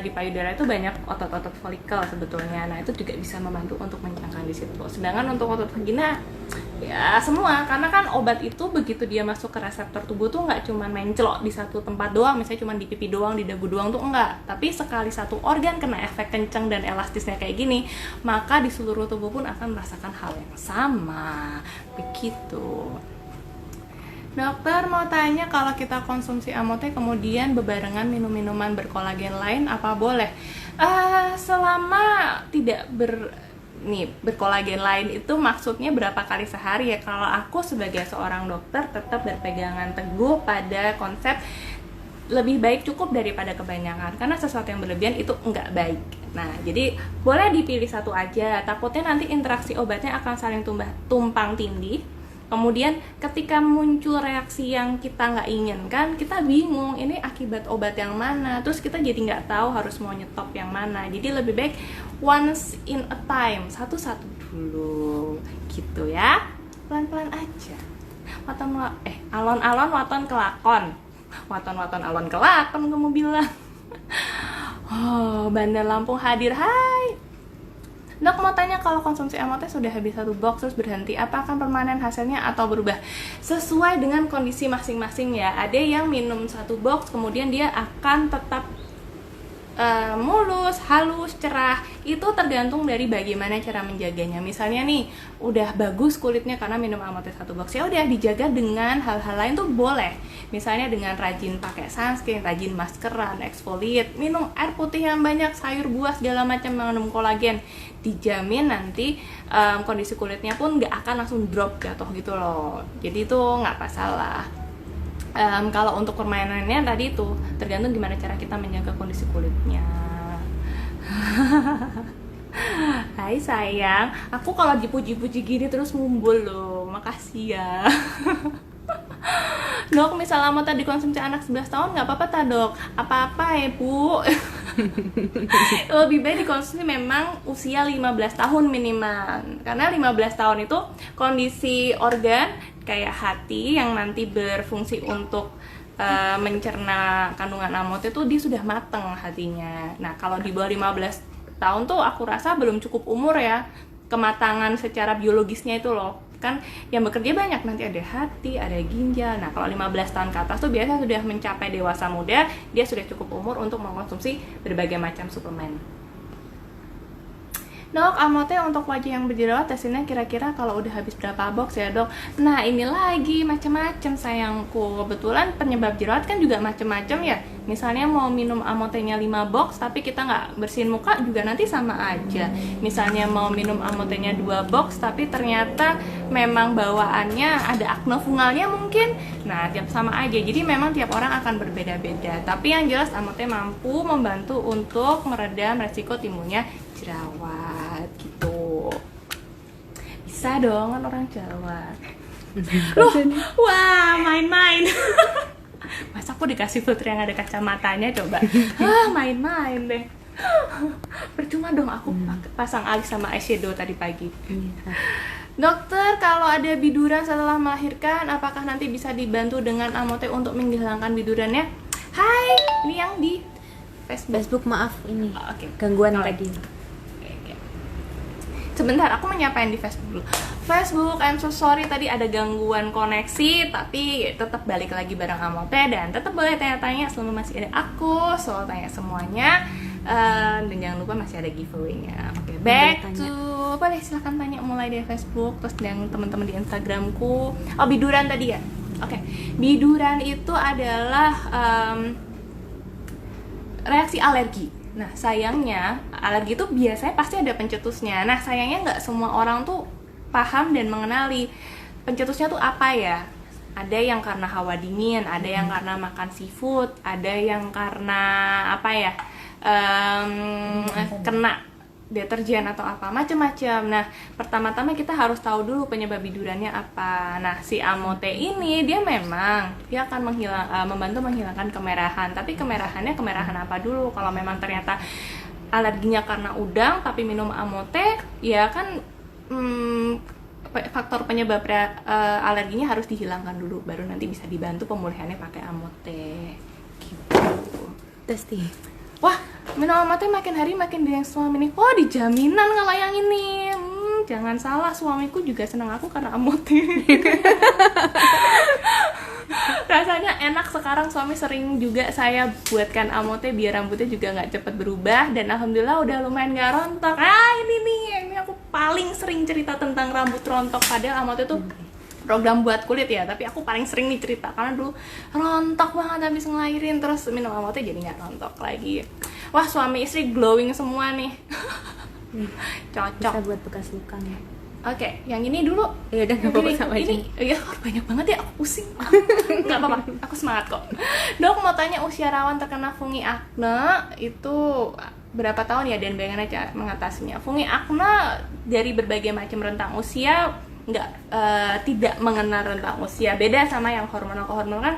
di payudara itu banyak otot-otot folikel sebetulnya. Nah, itu juga bisa membantu untuk mengencangkan di situ. Sedangkan untuk otot vagina ya semua, karena kan obat itu begitu dia masuk ke reseptor tubuh tuh nggak cuma mencelok di satu tempat doang, misalnya cuma di pipi doang, di dagu doang tuh enggak. Tapi sekali satu organ kena efek kencang dan elastisnya kayak gini, maka di seluruh tubuh pun akan merasakan hal yang sama. Begitu. Dokter mau tanya, kalau kita konsumsi Amote kemudian bebarengan minum-minuman berkolagen lain, apa boleh? Selama tidak berkolagen lain itu maksudnya berapa kali sehari ya? Kalau aku sebagai seorang dokter tetap berpegangan teguh pada konsep lebih baik cukup daripada kebanyakan, karena sesuatu yang berlebihan itu enggak baik. Nah, jadi boleh dipilih satu aja, takutnya nanti interaksi obatnya akan saling tumpang tindih. Kemudian ketika muncul reaksi yang kita nggak inginkan, kita bingung ini akibat obat yang mana, terus kita jadi nggak tahu harus mau nyetop yang mana. Jadi lebih baik once in a time, satu-satu dulu gitu ya, pelan-pelan aja. Alon-alon waton kelakon, waton-waton alon kelakon kamu bilang. Oh, Bandar Lampung hadir, hai. Dok mau tanya, kalau konsumsi Amote sudah habis satu box terus berhenti, apa akan permanen hasilnya atau berubah? Sesuai dengan kondisi masing-masing ya. Ada yang minum satu box kemudian dia akan tetap mulus, halus, cerah. Itu tergantung dari bagaimana cara menjaganya. Misalnya nih, udah bagus kulitnya karena minum Amote satu box, ya udah dijaga dengan hal-hal lain tuh boleh. Misalnya dengan rajin pakai sunscreen, rajin maskeran, exfoliate, minum air putih yang banyak, sayur buah segala macam, mengandung kolagen. Dijamin nanti kondisi kulitnya pun nggak akan langsung drop jatuh gitu loh. Jadi itu nggak masalah. Kalau untuk permainannya tadi itu tergantung gimana cara kita menjaga kondisi kulitnya. Hai sayang, aku kalau dipuji-puji gini terus mumbul loh, makasih ya. Dok, misalnya mau tadi konsumsi anak 11 tahun nggak apa-apa tak dok? Apa-apa ya bu. Lebih baik dikonsumsi memang usia 15 tahun minimal, karena 15 tahun itu kondisi organ kayak hati yang nanti berfungsi untuk mencerna kandungan Amote itu dia sudah mateng hatinya. Nah kalau di bawah 15 tahun tuh aku rasa belum cukup umur ya, kematangan secara biologisnya itu loh. Kan yang bekerja banyak, nanti ada hati, ada ginjal. Nah kalau 15 tahun ke atas tuh biasa sudah mencapai dewasa muda, dia sudah cukup umur untuk mengkonsumsi berbagai macam suplemen. Dok, Amote untuk wajah yang berjerawat tesnya kira-kira kalau udah habis berapa box ya dok? Nah ini lagi macam-macam sayangku. Kebetulan penyebab jerawat kan juga macam-macam ya. Misalnya mau minum Amotenya 5 box tapi kita nggak bersihin muka juga nanti sama aja. Misalnya mau minum Amotenya 2 box tapi ternyata memang bawaannya ada akne fungalnya mungkin. Nah tiap sama aja. Jadi memang tiap orang akan berbeda-beda. Tapi yang jelas Amote mampu membantu untuk meredam resiko timbulnya jerawat gitu. Bisa dong kan orang Jawa. Loh, wah main-main. Masa aku dikasih filter yang ada kacamatanya coba. Main-main deh. Percuma dong aku pasang alis sama eyeshadow tadi pagi. Dokter, kalau ada biduran setelah melahirkan, apakah nanti bisa dibantu dengan Amote untuk menghilangkan bidurannya? Hai, ini yang di
Facebook, maaf ini
Oke.
gangguan
Oh.
tadi.
Sebentar, aku menyapa yang di Facebook dulu. Facebook, I'm so sorry tadi ada gangguan koneksi, tapi tetap balik lagi bareng Amote dan tetap boleh tanya-tanya selama masih ada aku, soal tanya semuanya. Dan jangan lupa masih ada giveaway-nya. Oke, back to boleh silahkan tanya mulai dari Facebook, terus yang teman-teman di Instagramku. Oh, biduran tadi ya. Oke, biduran itu adalah reaksi alergi. Nah sayangnya alergi itu biasanya pasti ada pencetusnya. Nah sayangnya nggak semua orang tuh paham dan mengenali pencetusnya tuh apa ya. Ada yang karena hawa dingin, ada yang karena makan seafood, ada yang karena apa ya, kena deterjen atau apa macam-macam. Nah pertama-tama kita harus tahu dulu penyebab bidurannya apa. Nah si Amote ini dia akan membantu menghilangkan kemerahan. Tapi kemerahannya kemerahan apa dulu? Kalau memang ternyata alerginya karena udang tapi minum Amote, ya kan faktor penyebab alerginya harus dihilangkan dulu, baru nanti bisa dibantu pemulihannya pakai Amote gitu.
Testi.
Wah, minum Amote makin hari makin dia yang suami nih. Oh, dijaminan kalau yang ini. Jangan salah, suamiku juga senang aku karena Amote. Rasanya enak. Sekarang suami sering juga saya buatkan Amote biar rambutnya juga nggak cepet berubah. Dan alhamdulillah udah lumayan nggak rontok. Ini nih, ini aku paling sering cerita tentang rambut rontok. Padahal Amote tuh program buat kulit ya, tapi aku paling sering nih cerita karena dulu rontok banget habis ngelahirin, terus minum Amote jadi nggak rontok lagi. Wah, suami istri glowing semua nih. Cocok.
Bisa buat bekas luka nih.
Oke, yang ini dulu.
Ya udah nggak apa-apa sama aja.
Ini ya banyak banget ya, aku pusing. Nggak apa-apa, aku semangat kok. Dok, mau tanya usia rawan terkena fungi akne itu berapa tahun ya dan bagaimana cara mengatasinya? Fungi akne dari berbagai macam rentang usia tidak mengenal rentang usia. Beda sama yang hormonal. Hormonal kan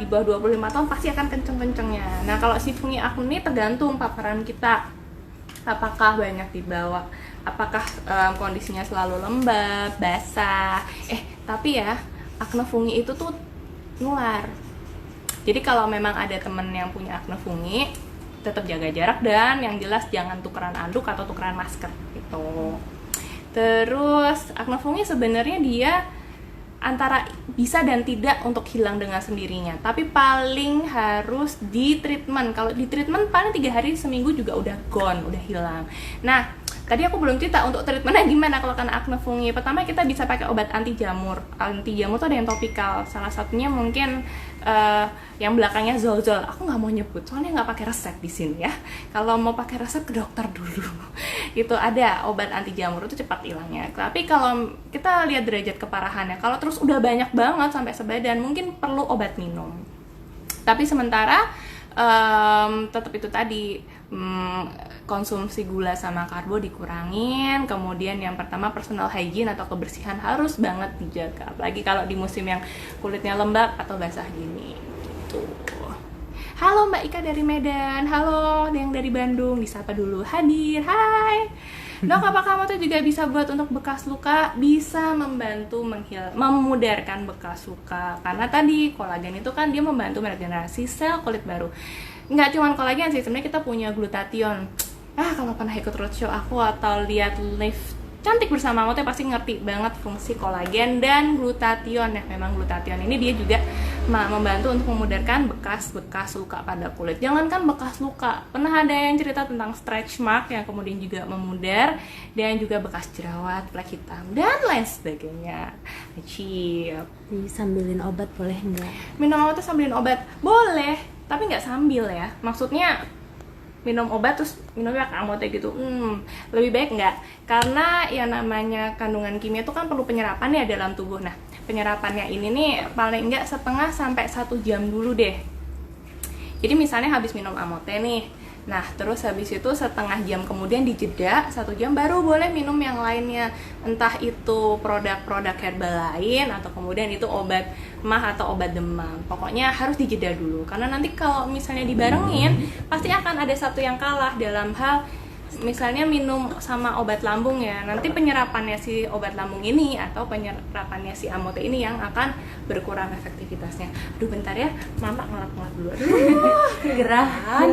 di bawah 25 tahun pasti akan kenceng-kencengnya. Nah kalau si fungi akne ini tergantung paparan kita, apakah banyak dibawa, apakah kondisinya selalu lembab, basah. Tapi ya akne fungi itu tuh nular. Jadi kalau memang ada temen yang punya akne fungi, tetap jaga jarak dan yang jelas jangan tukeran anduk atau tukeran masker gitu. Terus akne fungi sebenarnya dia antara bisa dan tidak untuk hilang dengan sendirinya, tapi paling harus di treatment. Kalau di treatment paling 3 hari seminggu juga udah gone, udah hilang. Nah tadi aku belum cerita untuk treatmentnya gimana kalau kena akne fungi. Pertama kita bisa pakai obat anti jamur. Anti jamur tuh ada yang topikal, salah satunya mungkin yang belakangnya Zolzol. Aku nggak mau nyebut soalnya nggak pakai resep di sini ya. Kalau mau pakai resep ke dokter dulu. Itu ada obat anti jamur itu cepat hilangnya. Tapi kalau kita lihat derajat keparahannya, kalau terus udah banyak banget sampai sebadan, mungkin perlu obat minum. Tapi sementara tetap itu tadi, konsumsi gula sama karbo dikurangin. Kemudian yang pertama personal hygiene atau kebersihan harus banget dijaga, apalagi kalau di musim yang kulitnya lembab atau basah gini gitu. Halo Mbak Ika dari Medan, halo yang dari Bandung, disapa dulu, hadir, hai. Dok, apakah Amote juga bisa buat untuk bekas luka? Bisa membantu memudarkan bekas luka. Karena tadi kolagen itu kan dia membantu meregenerasi sel kulit baru. Nggak cuma kolagen sih, sebenarnya kita punya glutathione. Kalau pernah ikut roadshow aku atau lihat live Cantik Bersama Amote pasti ngerti banget fungsi kolagen dan glutathione ya. Memang glutathione ini dia juga membantu untuk memudarkan bekas-bekas luka pada kulit. Jangankan bekas luka, pernah ada yang cerita tentang stretch mark yang kemudian juga memudar, dan juga bekas jerawat, flek hitam, dan lain sebagainya. Cip.
Disambilin obat boleh nggak?
Minum obat sambilin obat? Boleh, tapi nggak sambil ya. Maksudnya minum obat terus minumnya pakai Amote gitu, lebih baik enggak, karena yang namanya kandungan kimia itu kan perlu penyerapan ya dalam tubuh. Nah, penyerapannya ini nih paling enggak setengah sampai 1 jam dulu deh. Jadi misalnya habis minum Amote nih, nah terus habis itu setengah jam kemudian dijeda 1 jam baru boleh minum yang lainnya, entah itu produk-produk herbal lain atau kemudian itu obat mah atau obat demam. Pokoknya harus dijeda dulu, karena nanti kalau misalnya dibarengin pasti akan ada satu yang kalah dalam hal misalnya minum sama obat lambung ya, nanti penyerapannya si obat lambung ini atau penyerapannya si Amote ini yang akan berkurang efektivitasnya. Aduh bentar ya, mama ngelap-ngelap dulu. Aduh, gerahan.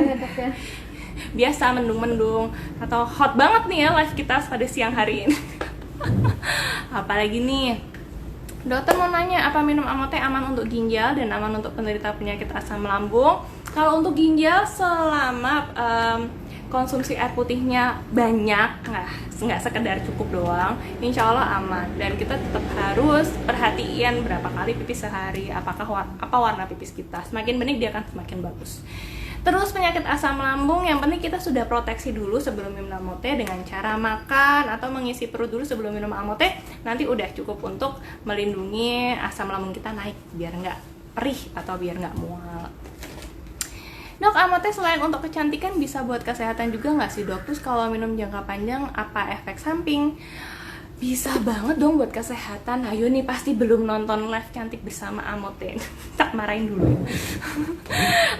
Biasa mendung-mendung atau hot banget nih ya live kita pada siang hari ini. Apalagi nih, dokter mau nanya, apa minum Amote aman untuk ginjal dan aman untuk penderita penyakit asam lambung? Kalau untuk ginjal selama konsumsi air putihnya banyak, nggak sekedar cukup doang, insya Allah aman. Dan kita tetap harus perhatian berapa kali pipis sehari, apa warna pipis kita. Semakin bening dia akan semakin bagus. Terus penyakit asam lambung, yang penting kita sudah proteksi dulu sebelum minum Amote dengan cara makan atau mengisi perut dulu sebelum minum Amote. Nanti udah cukup untuk melindungi asam lambung kita naik biar nggak perih atau biar nggak mual. Dok, Amote selain untuk kecantikan bisa buat kesehatan juga nggak sih dok? Terus kalau minum jangka panjang apa efek samping? Bisa banget dong buat kesehatan. Ayo nih, pasti belum nonton live Cantik Bersama Amote. Tak marahin dulu ya.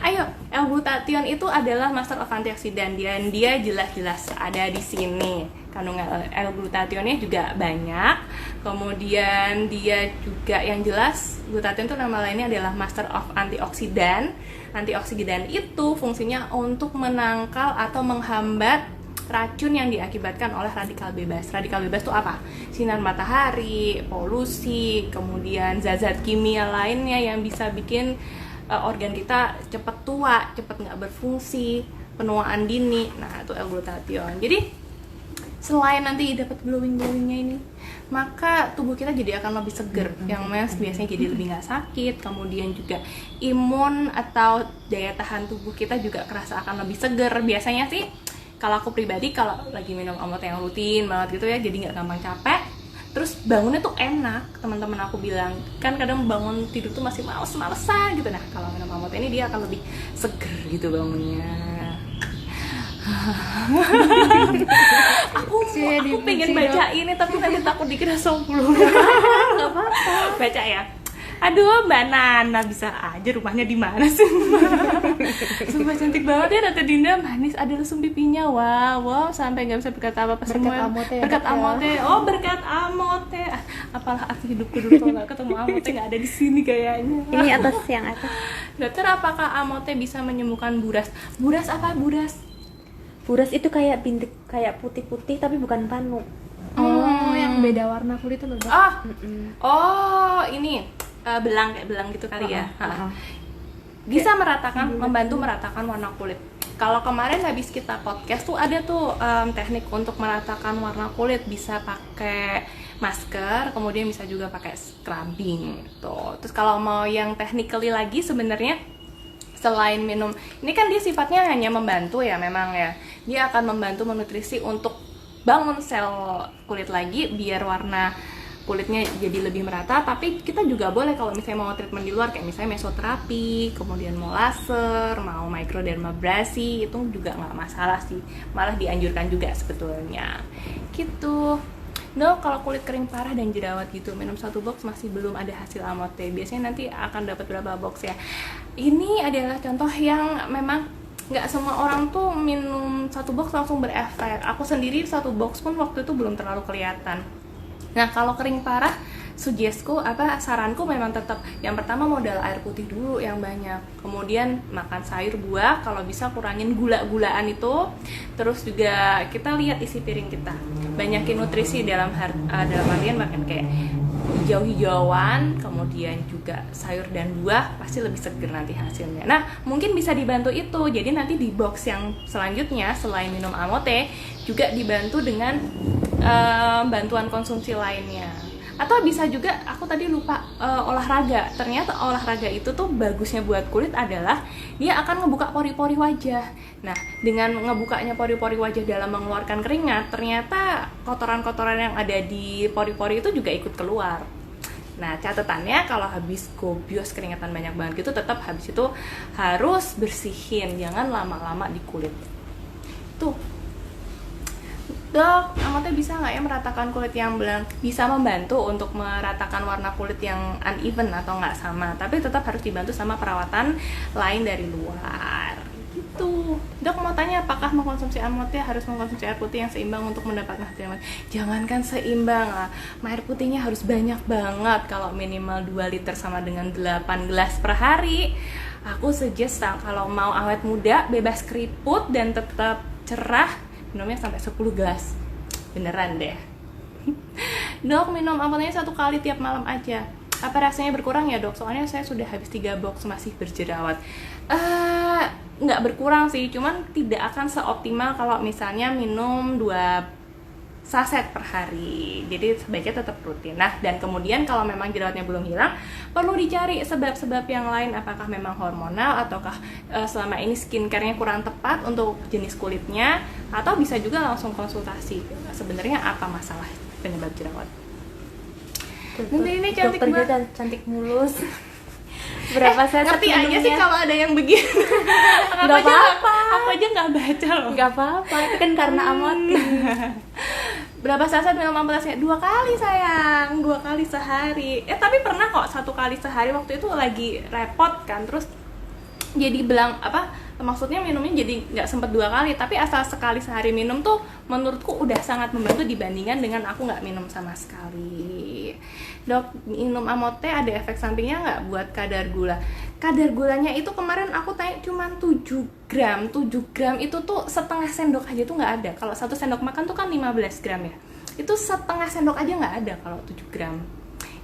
Ayo, L-glutathione itu adalah master of antioksidan, dan dia jelas-jelas ada di sini. Kandungan L-glutathione juga banyak. Kemudian dia juga yang jelas, glutathione itu nama lainnya adalah master of antioksidan. Antioksidan itu fungsinya untuk menangkal atau menghambat racun yang diakibatkan oleh radikal bebas. Radikal bebas itu apa? Sinar matahari, polusi, kemudian zat-zat kimia lainnya yang bisa bikin organ kita cepat tua, cepat nggak berfungsi, penuaan dini. Nah, itu L-glutathione. Jadi selain nanti dapat glowing-glowingnya ini, maka tubuh kita jadi akan lebih seger. Yang biasanya jadi lebih nggak sakit. Kemudian juga imun atau daya tahan tubuh kita juga kerasa akan lebih seger. Biasanya sih kalau aku pribadi kalau lagi minum Amote yang rutin banget gitu ya, jadi nggak gampang capek. Terus bangunnya tuh enak. Teman-teman aku bilang kan kadang bangun tidur tuh masih males-malesan gitu. Nah, kalau minum Amote ini dia akan lebih seger gitu bangunnya. aku pengen baca ini tapi nanti takut dikira sombong. Nggak apa-apa, baca ya. Aduh, Mbak Nana bisa aja rumahnya di mana sih? Sumpah cantik banget ya Tante Dinda, manis, ada lesung pipinya. Wow, sampai nggak bisa berkata apa-apa semua. Berkat Amote. Oh, berkat Amote. Apalah arti hidupku dulu kalau nggak ketemu Amote, nggak ada di sini kayaknya.
Ini atas yang atas.
Dokter, apakah Amote bisa menyembuhkan buras? Buras apa buras?
Buras itu kayak bintik, kayak putih-putih tapi bukan panu.
Yang beda warna kulit itu loh dok.
Oh, ini belang, kayak belang gitu kali ya. Bisa meratakan, membantu meratakan warna kulit. Kalau kemarin habis kita podcast tuh ada tuh teknik untuk meratakan warna kulit, bisa pakai masker, kemudian bisa juga pakai scrubbing gitu. Terus kalau mau yang technically lagi sebenarnya selain minum, ini kan dia sifatnya hanya membantu ya, memang ya. Dia akan membantu menutrisi untuk bangun sel kulit lagi biar warna kulitnya jadi lebih merata. Tapi kita juga boleh kalau misalnya mau treatment di luar, kayak misalnya mesoterapi, kemudian mau laser, mau microdermabrasi, itu juga nggak masalah sih, malah dianjurkan juga sebetulnya gitu. No, kalau kulit kering parah dan jerawat gitu, minum 1 box masih belum ada hasil Amote. Biasanya nanti akan dapat berapa box ya. Ini adalah contoh yang memang nggak semua orang tuh minum 1 box langsung berefek. Aku sendiri 1 box pun waktu itu belum terlalu kelihatan. Nah, kalau kering parah saranku memang tetap yang pertama modal air putih dulu yang banyak, kemudian makan sayur buah, kalau bisa kurangin gula-gulaan itu, terus juga kita lihat isi piring kita, banyakin nutrisi dalam artian makan kayak hijau-hijauan, kemudian juga sayur dan buah, pasti lebih seger nanti hasilnya. Nah, mungkin bisa dibantu itu. Jadi nanti di box yang selanjutnya selain minum Amote juga dibantu dengan bantuan konsumsi lainnya. Atau bisa juga, aku tadi lupa, olahraga. Ternyata olahraga itu tuh bagusnya buat kulit adalah dia akan ngebuka pori-pori wajah. Nah, dengan ngebukanya pori-pori wajah dalam mengeluarkan keringat, ternyata kotoran-kotoran yang ada di pori-pori itu juga ikut keluar. Nah, catatannya kalau habis gobios keringatan banyak banget gitu, tetap habis itu harus bersihin, jangan lama-lama di kulit. Tuh. Dok, Amote bisa nggak ya meratakan kulit yang belang? Bisa membantu untuk meratakan warna kulit yang uneven atau nggak sama, tapi tetap harus dibantu sama perawatan lain dari luar. Gitu. Dok mau tanya, apakah mengkonsumsi Amote harus mengkonsumsi air putih yang seimbang untuk mendapatkan hasil yang baik? Jangankan seimbang lah, air putihnya harus banyak banget. Kalau minimal 2 liter sama dengan 8 gelas per hari. Aku suggest kalau mau awet muda, bebas keriput dan tetap cerah, minumnya sampai 10 gelas. Beneran deh. Dok, minum Amote 1 kali tiap malam aja. Apa rasanya berkurang ya, Dok? Soalnya saya sudah habis 3 box masih berjerawat. Nggak berkurang sih, cuman tidak akan seoptimal kalau misalnya minum 2 saset per hari. Jadi sebaiknya tetap rutin. Nah, dan kemudian kalau memang jerawatnya belum hilang, perlu dicari sebab-sebab yang lain. Apakah memang hormonal, ataukah selama ini skincare-nya kurang tepat untuk jenis kulitnya, atau bisa juga langsung konsultasi. Sebenarnya apa masalah penyebab jerawat? Nanti ini cantik banget,
cantik mulus. Berapa saya
ngerti aja sih kalau ada yang begini.
Nggak apa-apa.
Aku aja nggak baca loh.
Nggak apa-apa, itu kan karena Amote.
Berapa saset minum Amote? 2 kali sayang, 2 kali sehari. Tapi pernah kok 1 kali sehari, waktu itu lagi repot kan, terus jadi maksudnya minumnya jadi nggak sempet 2 kali, tapi asal sekali sehari minum tuh menurutku udah sangat membantu dibandingkan dengan aku nggak minum sama sekali. Dok, minum Amote ada efek sampingnya nggak buat kadar gula? Kadar gulanya itu kemarin aku tanya cuma 7 gram. 7 gram itu tuh setengah sendok aja tuh nggak ada. Kalau 1 sendok makan tuh kan 15 gram ya. Itu setengah sendok aja nggak ada kalau 7 gram.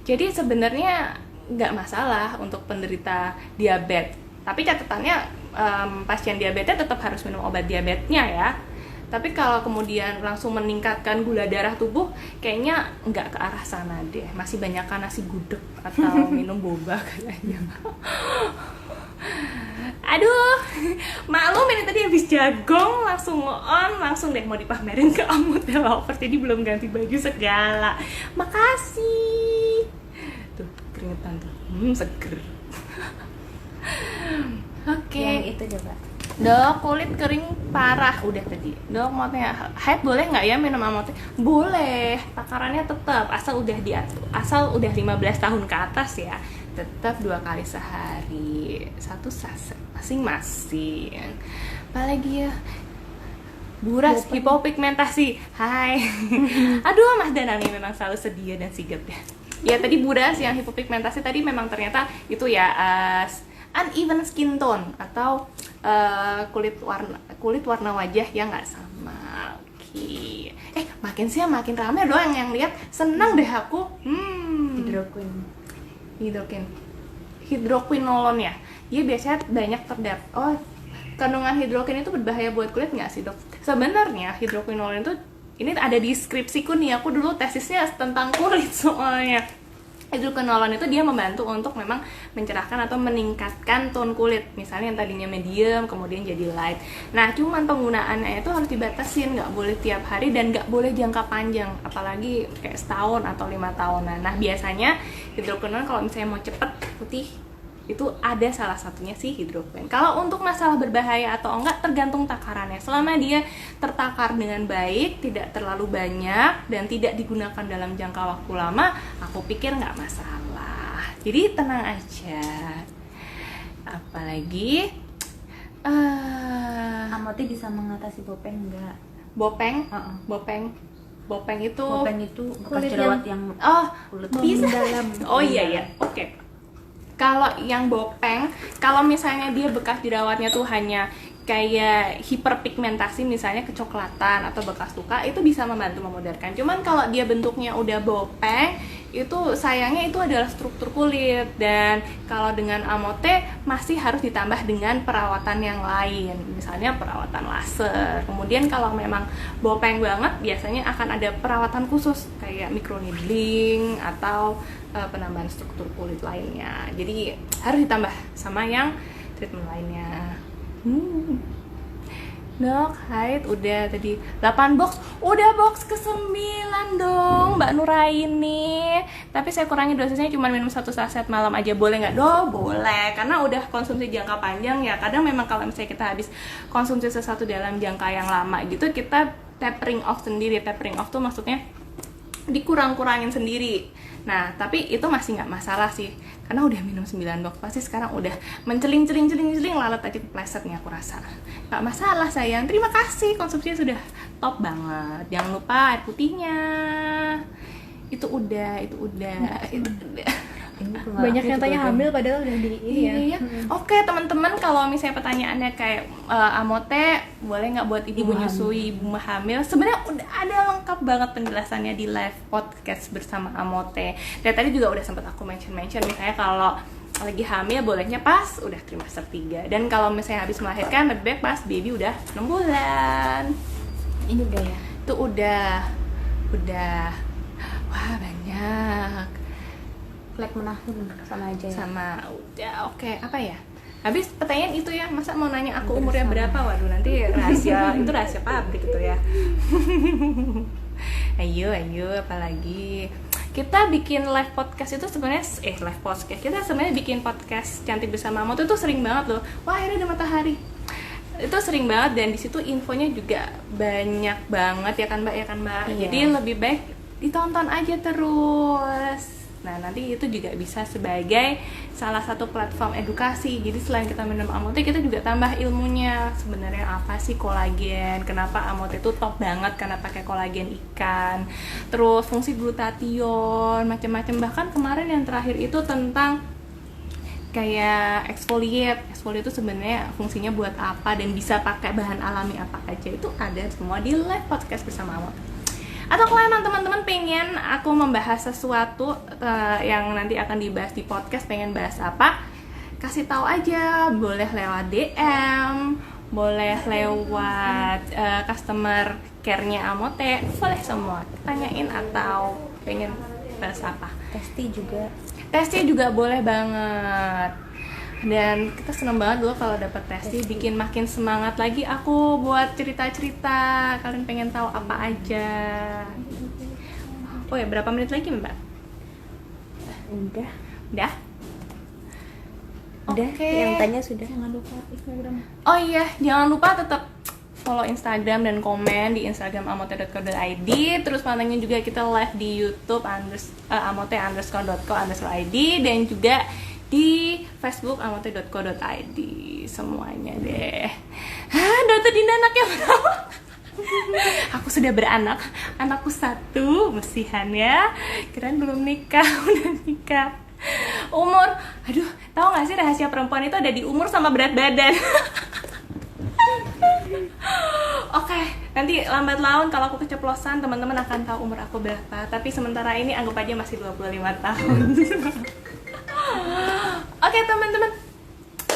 Jadi sebenarnya nggak masalah untuk penderita diabetes. Tapi catatannya pasien diabetes tetap harus minum obat diabetesnya ya. Tapi kalau kemudian langsung meningkatkan gula darah tubuh, kayaknya nggak ke arah sana deh. Masih banyakkan nasi gudeg atau minum boba kayaknya. Aduh, maklum ini tadi habis jagong, langsung deh mau dipamerin ke Amote Lovers, jadi belum ganti baju segala. Makasih. Tuh, keringetan tuh. Seger. Oke.
Yang itu coba.
Dok, kulit kering parah udah tadi. Dok, mau tanya, haid boleh nggak ya minum Amote? Boleh, takarannya tetap asal udah diatur, asal udah 15 tahun ke atas ya. Tetap 2 kali sehari, 1 saset masing-masing. Apalagi ya, buras, hipopigmentasi. Hai. Aduh, Mas Danang memang selalu sedia dan sigap ya. Ya tadi buras yang hipopigmentasi tadi memang ternyata itu ya uneven skin tone atau kulit warna wajah yang nggak sama. Oke. Makin siang makin rame doang yang lihat, senang deh aku. Hidroquinolone ya. Dia biasanya banyak terdapat. Oh, kandungan hidroquin itu berbahaya buat kulit nggak sih, Dok? Sebenarnya hidroquinolone itu ini ada di skripsiku nih. Aku dulu tesisnya tentang kulit soalnya. Hidroquinolone itu dia membantu untuk memang mencerahkan atau meningkatkan tone kulit. Misalnya yang tadinya medium, kemudian jadi light. Nah, cuman penggunaannya itu harus dibatasin, nggak boleh tiap hari dan nggak boleh jangka panjang, apalagi kayak setahun atau 5 tahunan. Nah, biasanya hidroquinolone kalau misalnya mau cepet putih, itu ada salah satunya sih hidroquin. Kalau untuk masalah berbahaya atau enggak tergantung takarannya. Selama dia tertakar dengan baik, tidak terlalu banyak dan tidak digunakan dalam jangka waktu lama, aku pikir nggak masalah. Jadi tenang aja. Apalagi
Amote bisa mengatasi bopeng enggak?
Bopeng? Bopeng Bopeng itu
Bopeng itu bekas
Kulit
jerawat yang
oh
kulit
bisa
dalam.
oh iya oke. Kalau yang bopeng, kalau misalnya dia bekas jerawatnya tuh hanya kayak hiperpigmentasi, misalnya kecoklatan atau bekas luka, itu bisa membantu memudarkan. Cuman kalau dia bentuknya udah bopeng, itu sayangnya itu adalah struktur kulit, dan kalau dengan Amote masih harus ditambah dengan perawatan yang lain, misalnya perawatan laser. Kemudian kalau memang bopeng banget, biasanya akan ada perawatan khusus kayak microneedling atau penambahan struktur kulit lainnya. Jadi harus ditambah sama yang treatment lainnya. Dok, Haid udah tadi 8 box, udah box ke-9 dong Mbak Nuraini. Tapi saya kurangi dosisnya, cuma minum 1 saset malam aja, boleh nggak? Boleh, karena udah konsumsi jangka panjang ya. Kadang memang kalau misalnya kita habis konsumsi sesuatu dalam jangka yang lama gitu, kita tapering off sendiri. Tapering off tuh maksudnya dikurang-kurangin sendiri. Nah, tapi itu masih nggak masalah sih, karena udah minum 9 box, pasti sekarang udah menceling lalat aja kepleset nih aku rasa. Nggak masalah sayang, terima kasih, konsumsinya sudah top banget. Jangan lupa air putihnya. Itu udah.
Banyak yang tanya hamil padahal udah di ini ya.
Iya. Oke, teman-teman, kalau misalnya pertanyaannya kayak Amote boleh nggak buat ibu menyusui, ibu hamil, sebenarnya udah ada lengkap banget penjelasannya di live podcast bersama Amote. Dan tadi juga udah sempat aku mention misalnya kalau lagi hamil bolehnya pas udah trimester 3, dan kalau misalnya habis melahirkan lebih baik pas baby udah 6 bulan.
ini udah ya.
Itu udah wah banyak.
Flek menahun sama aja ya.
Sama udah oke. Apa ya, habis pertanyaan itu ya, masa mau nanya aku umurnya berapa? Waduh, nanti rahasia itu rahasia pabrik itu ya. ayo apalagi kita bikin live podcast itu sebenarnya live podcast kita sebenarnya bikin podcast Cantik Bersama Amote itu sering banget loh. Wah, akhirnya ada matahari, itu sering banget, dan di situ infonya juga banyak banget ya kan Mbak.
Iya.
Jadi lebih baik ditonton aja terus. Nah, nanti itu juga bisa sebagai salah satu platform edukasi. Jadi selain kita minum Amote, kita juga tambah ilmunya. Sebenarnya apa sih kolagen? Kenapa Amote itu top banget karena pakai kolagen ikan. Terus fungsi glutathione, macam-macam. Bahkan kemarin yang terakhir itu tentang kayak exfoliate. Exfoliate itu sebenarnya fungsinya buat apa dan bisa pakai bahan alami apa aja. Itu ada semua di live podcast bersama Amote. Atau kalau teman-teman pengen aku membahas sesuatu yang nanti akan dibahas di podcast, pengen bahas apa, kasih tahu aja. Boleh lewat DM, boleh lewat customer care-nya Amote, boleh semua tanyain atau pengen bahas apa. Testi juga boleh banget. Dan kita seneng banget dulu kalau dapat testi, bikin makin semangat lagi aku buat cerita-cerita. Kalian pengen tahu apa aja. Oh ya, berapa menit lagi Mbak? Udah? Oke.
Yang tanya sudah.
Jangan lupa Instagram.
Oh iya, jangan lupa tetap follow Instagram dan komen di Instagram amote.co.id. Terus pantengin juga kita live di YouTube amote_co.id dan juga di Facebook amote.co.id. Semuanya deh. Dokter Dinda anaknya berapa? Aku sudah beranak. Anakku 1, mesihan ya. Kirain belum nikah, udah nikah. Umur, aduh, tahu nggak sih rahasia perempuan itu ada di umur sama berat badan. Oke, nanti lambat laun kalau aku keceplosan, teman-teman akan tahu umur aku berapa. Tapi sementara ini anggap aja masih 25 tahun. Oke teman-teman,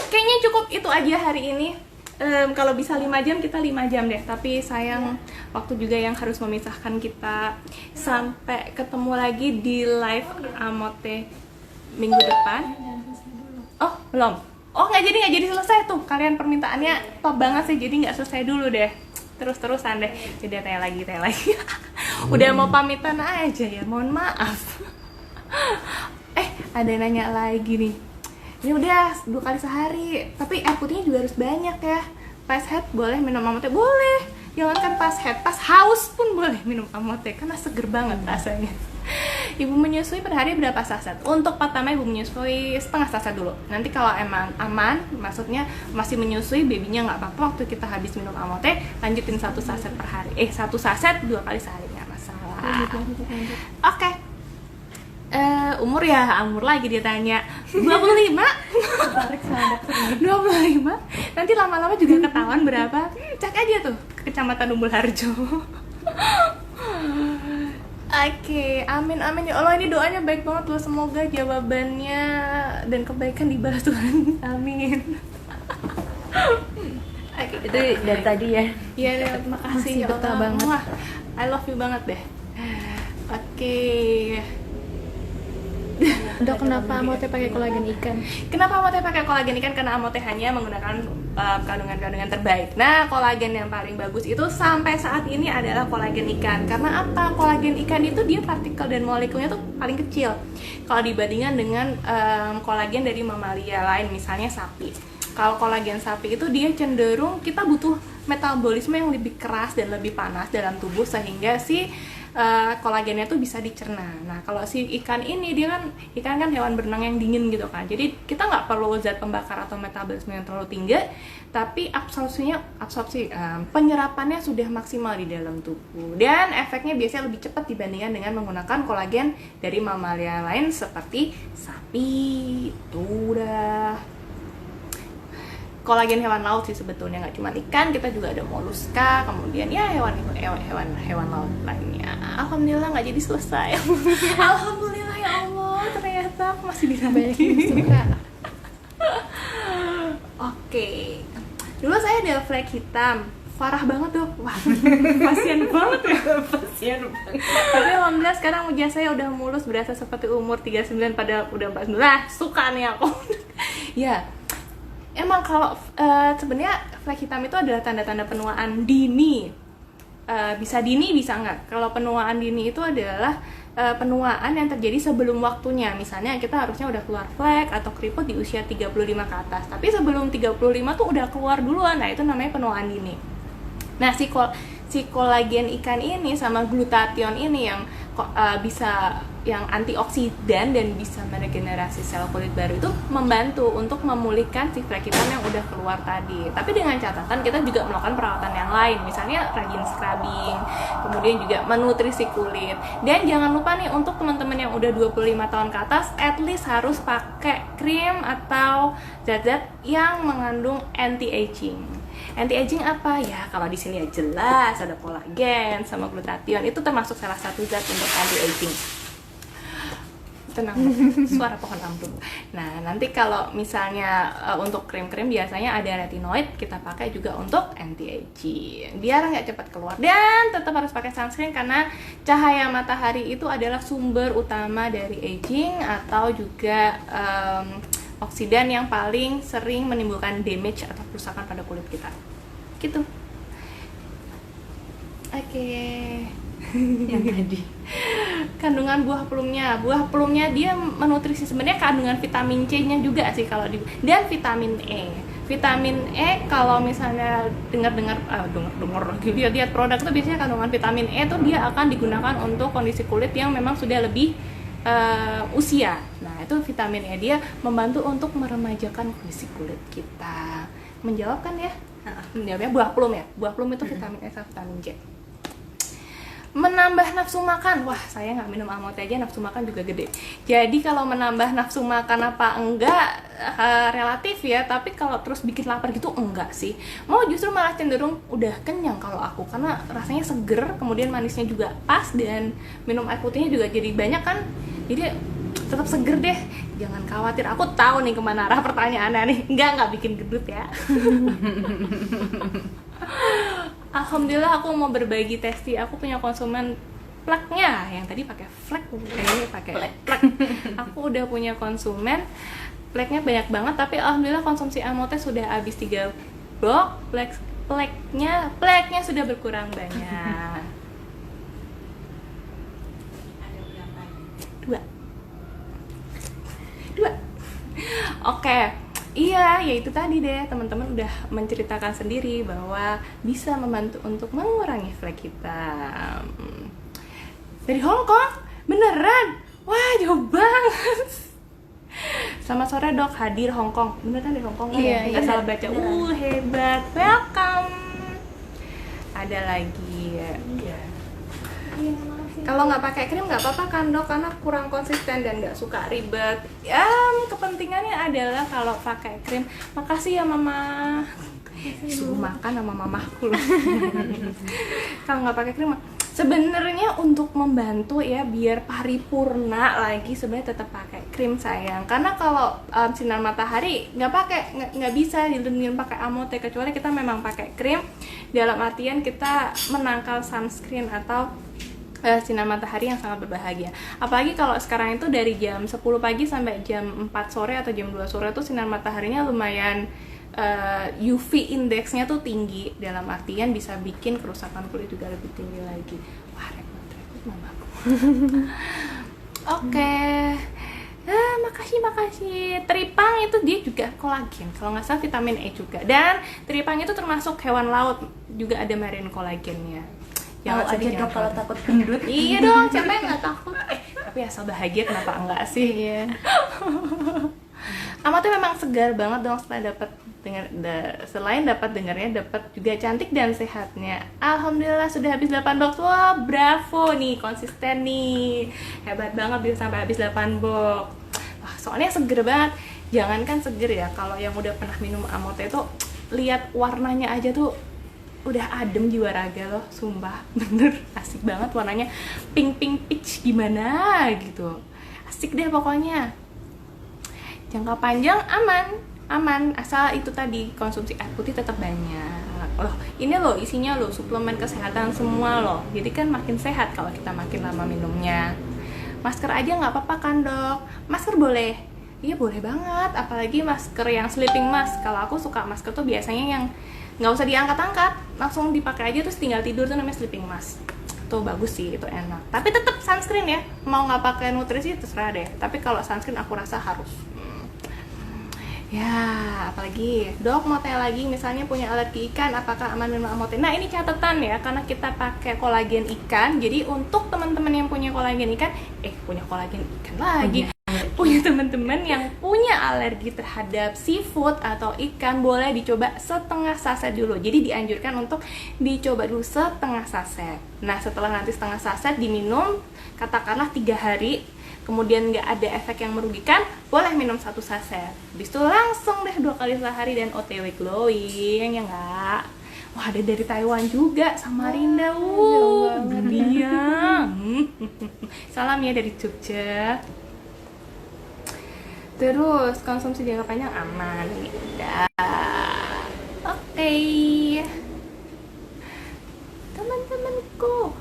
kayaknya cukup itu aja hari ini. Kalau bisa 5 jam, kita 5 jam deh. Tapi sayang waktu juga yang harus memisahkan kita. Sampai ketemu lagi di live Amote minggu depan. Oh, belum. Oh, nggak jadi selesai tuh. Kalian permintaannya top banget sih, jadi nggak selesai dulu deh. Terus-terusan deh. Jadi tanya lagi. Udah mau pamitan aja ya, mohon maaf. Ada nanya lagi nih. Ini udah 2 kali sehari, tapi air putihnya juga harus banyak ya. Pas head boleh minum Amote? Boleh. Jangankan pas head, pas haus pun boleh minum Amote karena seger banget rasanya. Ibu menyusui per hari berapa saset? Untuk pertama ibu menyusui setengah saset dulu. Nanti kalau emang aman, maksudnya masih menyusui babynya nggak apa-apa, waktu kita habis minum Amote lanjutin 1 saset per hari. 1 saset 2 kali sehari nggak masalah. Oke. Umur ya, umur lagi dia tanya 25. 25. Nanti lama-lama juga ketahuan berapa. Cek aja tuh ke Kecamatan Umbul Harjo. Oke, amin amin ya Allah, ini doanya baik banget loh, semoga jawabannya dan kebaikan dibalas Tuhan. Amin. Oke,
Itu dari tadi ya.
iya, terima kasih ya
betah
Allah.
banget.
Wah, I love you banget deh. Oke.
Dok, kenapa Amote pakai kolagen ikan?
Kenapa Amote pakai kolagen ikan? Karena Amote hanya menggunakan kandungan-kandungan terbaik. Nah, kolagen yang paling bagus itu sampai saat ini adalah kolagen ikan. Karena apa? Kolagen ikan itu dia partikel dan molekulnya tuh paling kecil kalau dibandingkan dengan kolagen dari mamalia lain, misalnya sapi. Kalau kolagen sapi itu dia cenderung kita butuh metabolisme yang lebih keras dan lebih panas dalam tubuh sehingga si kolagennya tuh bisa dicerna. Nah, kalau si ikan ini dia kan ikan kan hewan berenang yang dingin gitu kan. Jadi kita nggak perlu zat pembakar atau metabolisme yang terlalu tinggi, tapi penyerapannya sudah maksimal di dalam tubuh. Dan efeknya biasanya lebih cepat dibandingkan dengan menggunakan kolagen dari mamalia lain seperti sapi. Itu udah kolagen hewan laut sih sebetulnya, nggak cuma ikan, kita juga ada moluska, kemudian ya hewan laut lainnya. Alhamdulillah nggak jadi selesai. Alhamdulillah ya Allah, ternyata aku masih bisa
Banyak yang suka.
Oke, dulu saya ada flek hitam, parah banget Dok. Wah, pasien banget ya.
Pasien banget.
Tapi alhamdulillah sekarang wajah saya udah mulus, berasa seperti umur 39 padahal udah 49. Nah, suka nih aku. Ya, emang kalau sebenarnya flek hitam itu adalah tanda-tanda penuaan dini. Bisa dini, bisa enggak. Kalau penuaan dini itu adalah penuaan yang terjadi sebelum waktunya. Misalnya kita harusnya udah keluar flek atau keriput di usia 35 ke atas. Tapi sebelum 35 tuh udah keluar duluan. Nah, itu namanya penuaan dini. Nah, si kolagen ikan ini sama glutathione ini yang bisa yang antioksidan dan bisa meregenerasi sel kulit baru itu membantu untuk memulihkan si flek hitam yang udah keluar tadi. Tapi dengan catatan kita juga melakukan perawatan yang lain, misalnya rajin scrubbing, kemudian juga menutrisi kulit. Dan jangan lupa nih untuk teman-teman yang udah 25 tahun ke atas, at least harus pakai krim atau zat-zat yang mengandung anti-aging. Anti-aging apa ya? Kalau di sini ya jelas ada kolagen sama glutathione, itu termasuk salah satu zat untuk anti-aging. Tenang, suara pohon ambruk. Nah, nanti kalau misalnya untuk krim-krim biasanya ada retinoid, kita pakai juga untuk anti-aging biar nggak cepat keluar. Dan tetap harus pakai sunscreen karena cahaya matahari itu adalah sumber utama dari aging atau juga oksidan yang paling sering menimbulkan damage atau kerusakan pada kulit kita. Gitu. Oke.
Yang tadi.
Kandungan buah plumnya dia menutrisi, sebenarnya kandungan vitamin C-nya juga sih kalau dan vitamin E kalau misalnya dengar lihat produk itu biasanya kandungan vitamin E itu dia akan digunakan untuk kondisi kulit yang memang sudah lebih usia. Nah, itu vitamin E dia membantu untuk meremajakan kondisi kulit kita. Menjawab kan ya? Menjawabnya buah plum itu vitamin E sama vitamin C. Menambah nafsu makan, wah saya nggak minum Amote aja nafsu makan juga gede. Jadi kalau menambah nafsu makan apa enggak relatif ya, tapi kalau terus bikin lapar gitu enggak sih. Mau justru malah cenderung udah kenyang kalau aku, karena rasanya seger, kemudian manisnya juga pas, dan minum air putihnya juga jadi banyak kan, jadi tetap seger deh. Jangan khawatir, aku tahu nih kemana arah pertanyaannya nih. Enggak bikin gendut ya. Alhamdulillah aku mau berbagi testi. Aku punya konsumen plaknya, yang tadi pakai flek, ini pakai plek. Aku udah punya konsumen pleknya banyak banget, tapi alhamdulillah konsumsi Amote sudah habis 3 blok, pleknya sudah berkurang banyak.
Ada berapa?
2. Oke. Iya, ya itu tadi deh, teman-teman udah menceritakan sendiri bahwa bisa membantu untuk mengurangi flek hitam. Dari Hong Kong? Beneran? Wah, jauh banget. Selamat sore Dok, hadir Hong Kong. Beneran dari Hong Kong?
Iya,
Nggak
iya.
salah baca. Hebat. Welcome. Ada lagi. Ya.
Iya, makasih.
Kalau nggak pakai krim nggak apa-apa kan dok, karena kurang konsisten dan nggak suka ribet. Ya kepentingannya adalah kalau pakai krim. Makasih ya mama. Suruh makan sama mamaku loh. Kalau nggak pakai krim, sebenarnya untuk membantu ya biar paripurna lagi sebenarnya tetap pakai krim sayang. Karena kalau sinar matahari nggak bisa dilindungi pakai Amote, kecuali kita memang pakai krim. Dalam artian kita menangkal sunscreen atau sinar matahari yang sangat berbahaya. Apalagi kalau sekarang itu dari jam 10 pagi sampai jam 4 sore atau jam 2 sore itu sinar mataharinya lumayan UV indeksnya tuh tinggi, dalam artian bisa bikin kerusakan kulit juga lebih tinggi lagi. Wah, repot mamaku. Oke. Makasih. Teripang itu dia juga kolagen, kalau nggak salah vitamin E juga. Dan teripang itu termasuk hewan laut, juga ada marine kolagennya.
Mau aja dok kalau takut gendut.
Iya dong, siapa yang nggak takut? Tapi asal bahagia kenapa enggak sih?
Iya.
Amote memang segar banget dong selain dapat dengarnya, dapat juga cantik dan sehatnya. Alhamdulillah sudah habis 8 box. Wah, bravo nih, konsisten nih. Hebat banget bisa sampai habis 8 box. Wah, soalnya seger banget. Jangankan seger ya, kalau yang udah pernah minum Amote itu lihat warnanya aja tuh udah adem jiwa raga loh, sumpah. Bener, asik banget warnanya. Pink peach gimana gitu. Asik deh pokoknya. Jangka panjang aman, asal itu tadi konsumsi air putih tetap banyak. Loh, ini loh isinya loh suplemen kesehatan semua loh. Jadi kan makin sehat kalau kita makin lama minumnya. Masker aja nggak apa-apa kan dok? Masker boleh? Iya boleh banget, apalagi masker yang sleeping mask. Kalau aku suka masker tuh biasanya yang nggak usah diangkat-angkat, langsung dipakai aja terus tinggal tidur, tuh namanya sleeping mask. Tuh bagus sih, itu enak. Tapi tetap sunscreen ya, mau nggak pakai nutrisi terserah deh. Tapi kalau sunscreen aku rasa harus. Ya, apalagi dok mau tanya lagi, misalnya punya alergi ikan, apakah aman minum Amote? Nah ini catatan ya, karena kita pakai kolagen ikan. Jadi untuk teman-teman yang punya kolagen ikan, punya kolagen ikan lagi, punya teman-teman yang punya alergi terhadap seafood atau ikan, boleh dicoba setengah saset dulu. Jadi dianjurkan untuk dicoba dulu setengah saset. Nah setelah nanti setengah saset diminum, katakanlah 3 hari, kemudian nggak ada efek yang merugikan, boleh minum 1 saset. Habis itu langsung deh 2 kali sehari dan OTW glowing, ya nggak? Wah, ada dari Taiwan juga, Samarinda. Dunia. Salam ya dari Jogja. Terus konsumsi jangka panjang aman, udah. Oke. Teman-temanku.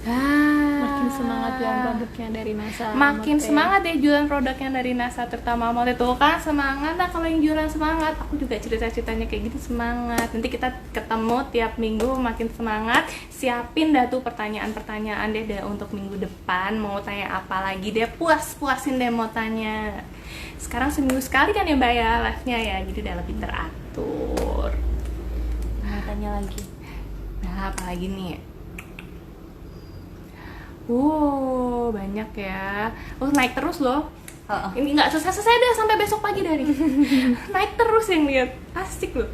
Makin semangat jualan produknya dari NASA.
Makin
Amote.
semangat ya jualan produknya dari NASA, terutama Amote tuh kan semangat. Nah kalau yang jualan semangat, aku juga cerita-ceritanya kayak gitu semangat. Nanti kita ketemu tiap minggu makin semangat. Siapin dah tuh pertanyaan-pertanyaan deh untuk minggu depan. Mau tanya apa lagi deh, puas-puasin deh mau tanya. Sekarang seminggu sekali kan ya mbak ya live-nya ya, jadi udah lebih teratur.
Mau tanya lagi.
Nah apalagi nih? Banyak ya. Naik terus loh. Ini nggak selesai deh sampai besok pagi dari. Naik terus yang lihat. Asik loh.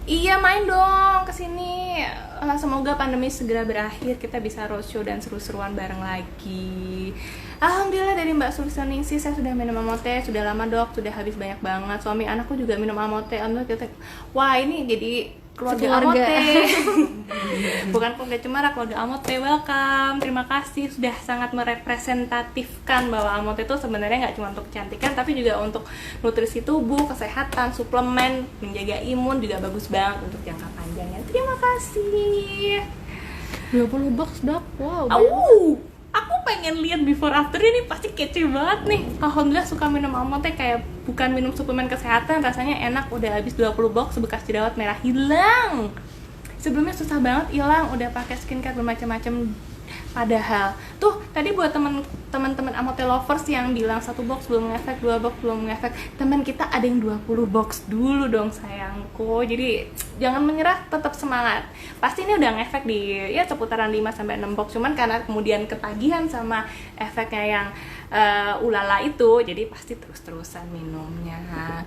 Iya main dong kesini. Semoga pandemi segera berakhir, kita bisa roadshow dan seru-seruan bareng lagi. Alhamdulillah dari Mbak Sulisaningsih saya sudah minum Amote, sudah lama dok, sudah habis banyak banget. Suami anakku juga minum Amote. Wah ini jadi keluarga Amote. Bukan keluarga Cemara, keluarga Amote. Welcome, terima kasih sudah sangat merepresentatifkan bahwa Amote itu sebenarnya nggak cuma untuk kecantikan, tapi juga untuk nutrisi tubuh, kesehatan, suplemen, menjaga imun juga bagus banget untuk jangka panjangnya. Terima kasih.
20 box dok, wow.
Aku pengen lihat before after ini, pasti kece banget nih. Alhamdulillah suka minum Amote, kayak bukan minum suplemen kesehatan, rasanya enak. Udah habis 20 box, bekas jerawat merah hilang. Sebelumnya susah banget hilang, udah pakai skincare bermacam-macam. Padahal tuh tadi buat teman-teman Amote lovers yang bilang 1 box belum ngefek, 2 box belum ngefek, teman kita ada yang 20 box dulu dong sayangku. Jadi jangan menyerah, tetap semangat. Pasti ini udah ngefek di ya seputaran 5-6 box, cuman karena kemudian ketagihan sama efeknya yang ulala itu, jadi pasti terus-terusan minumnya.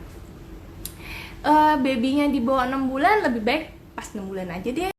Babynya di bawah 6 bulan lebih baik pas 6 bulan aja deh.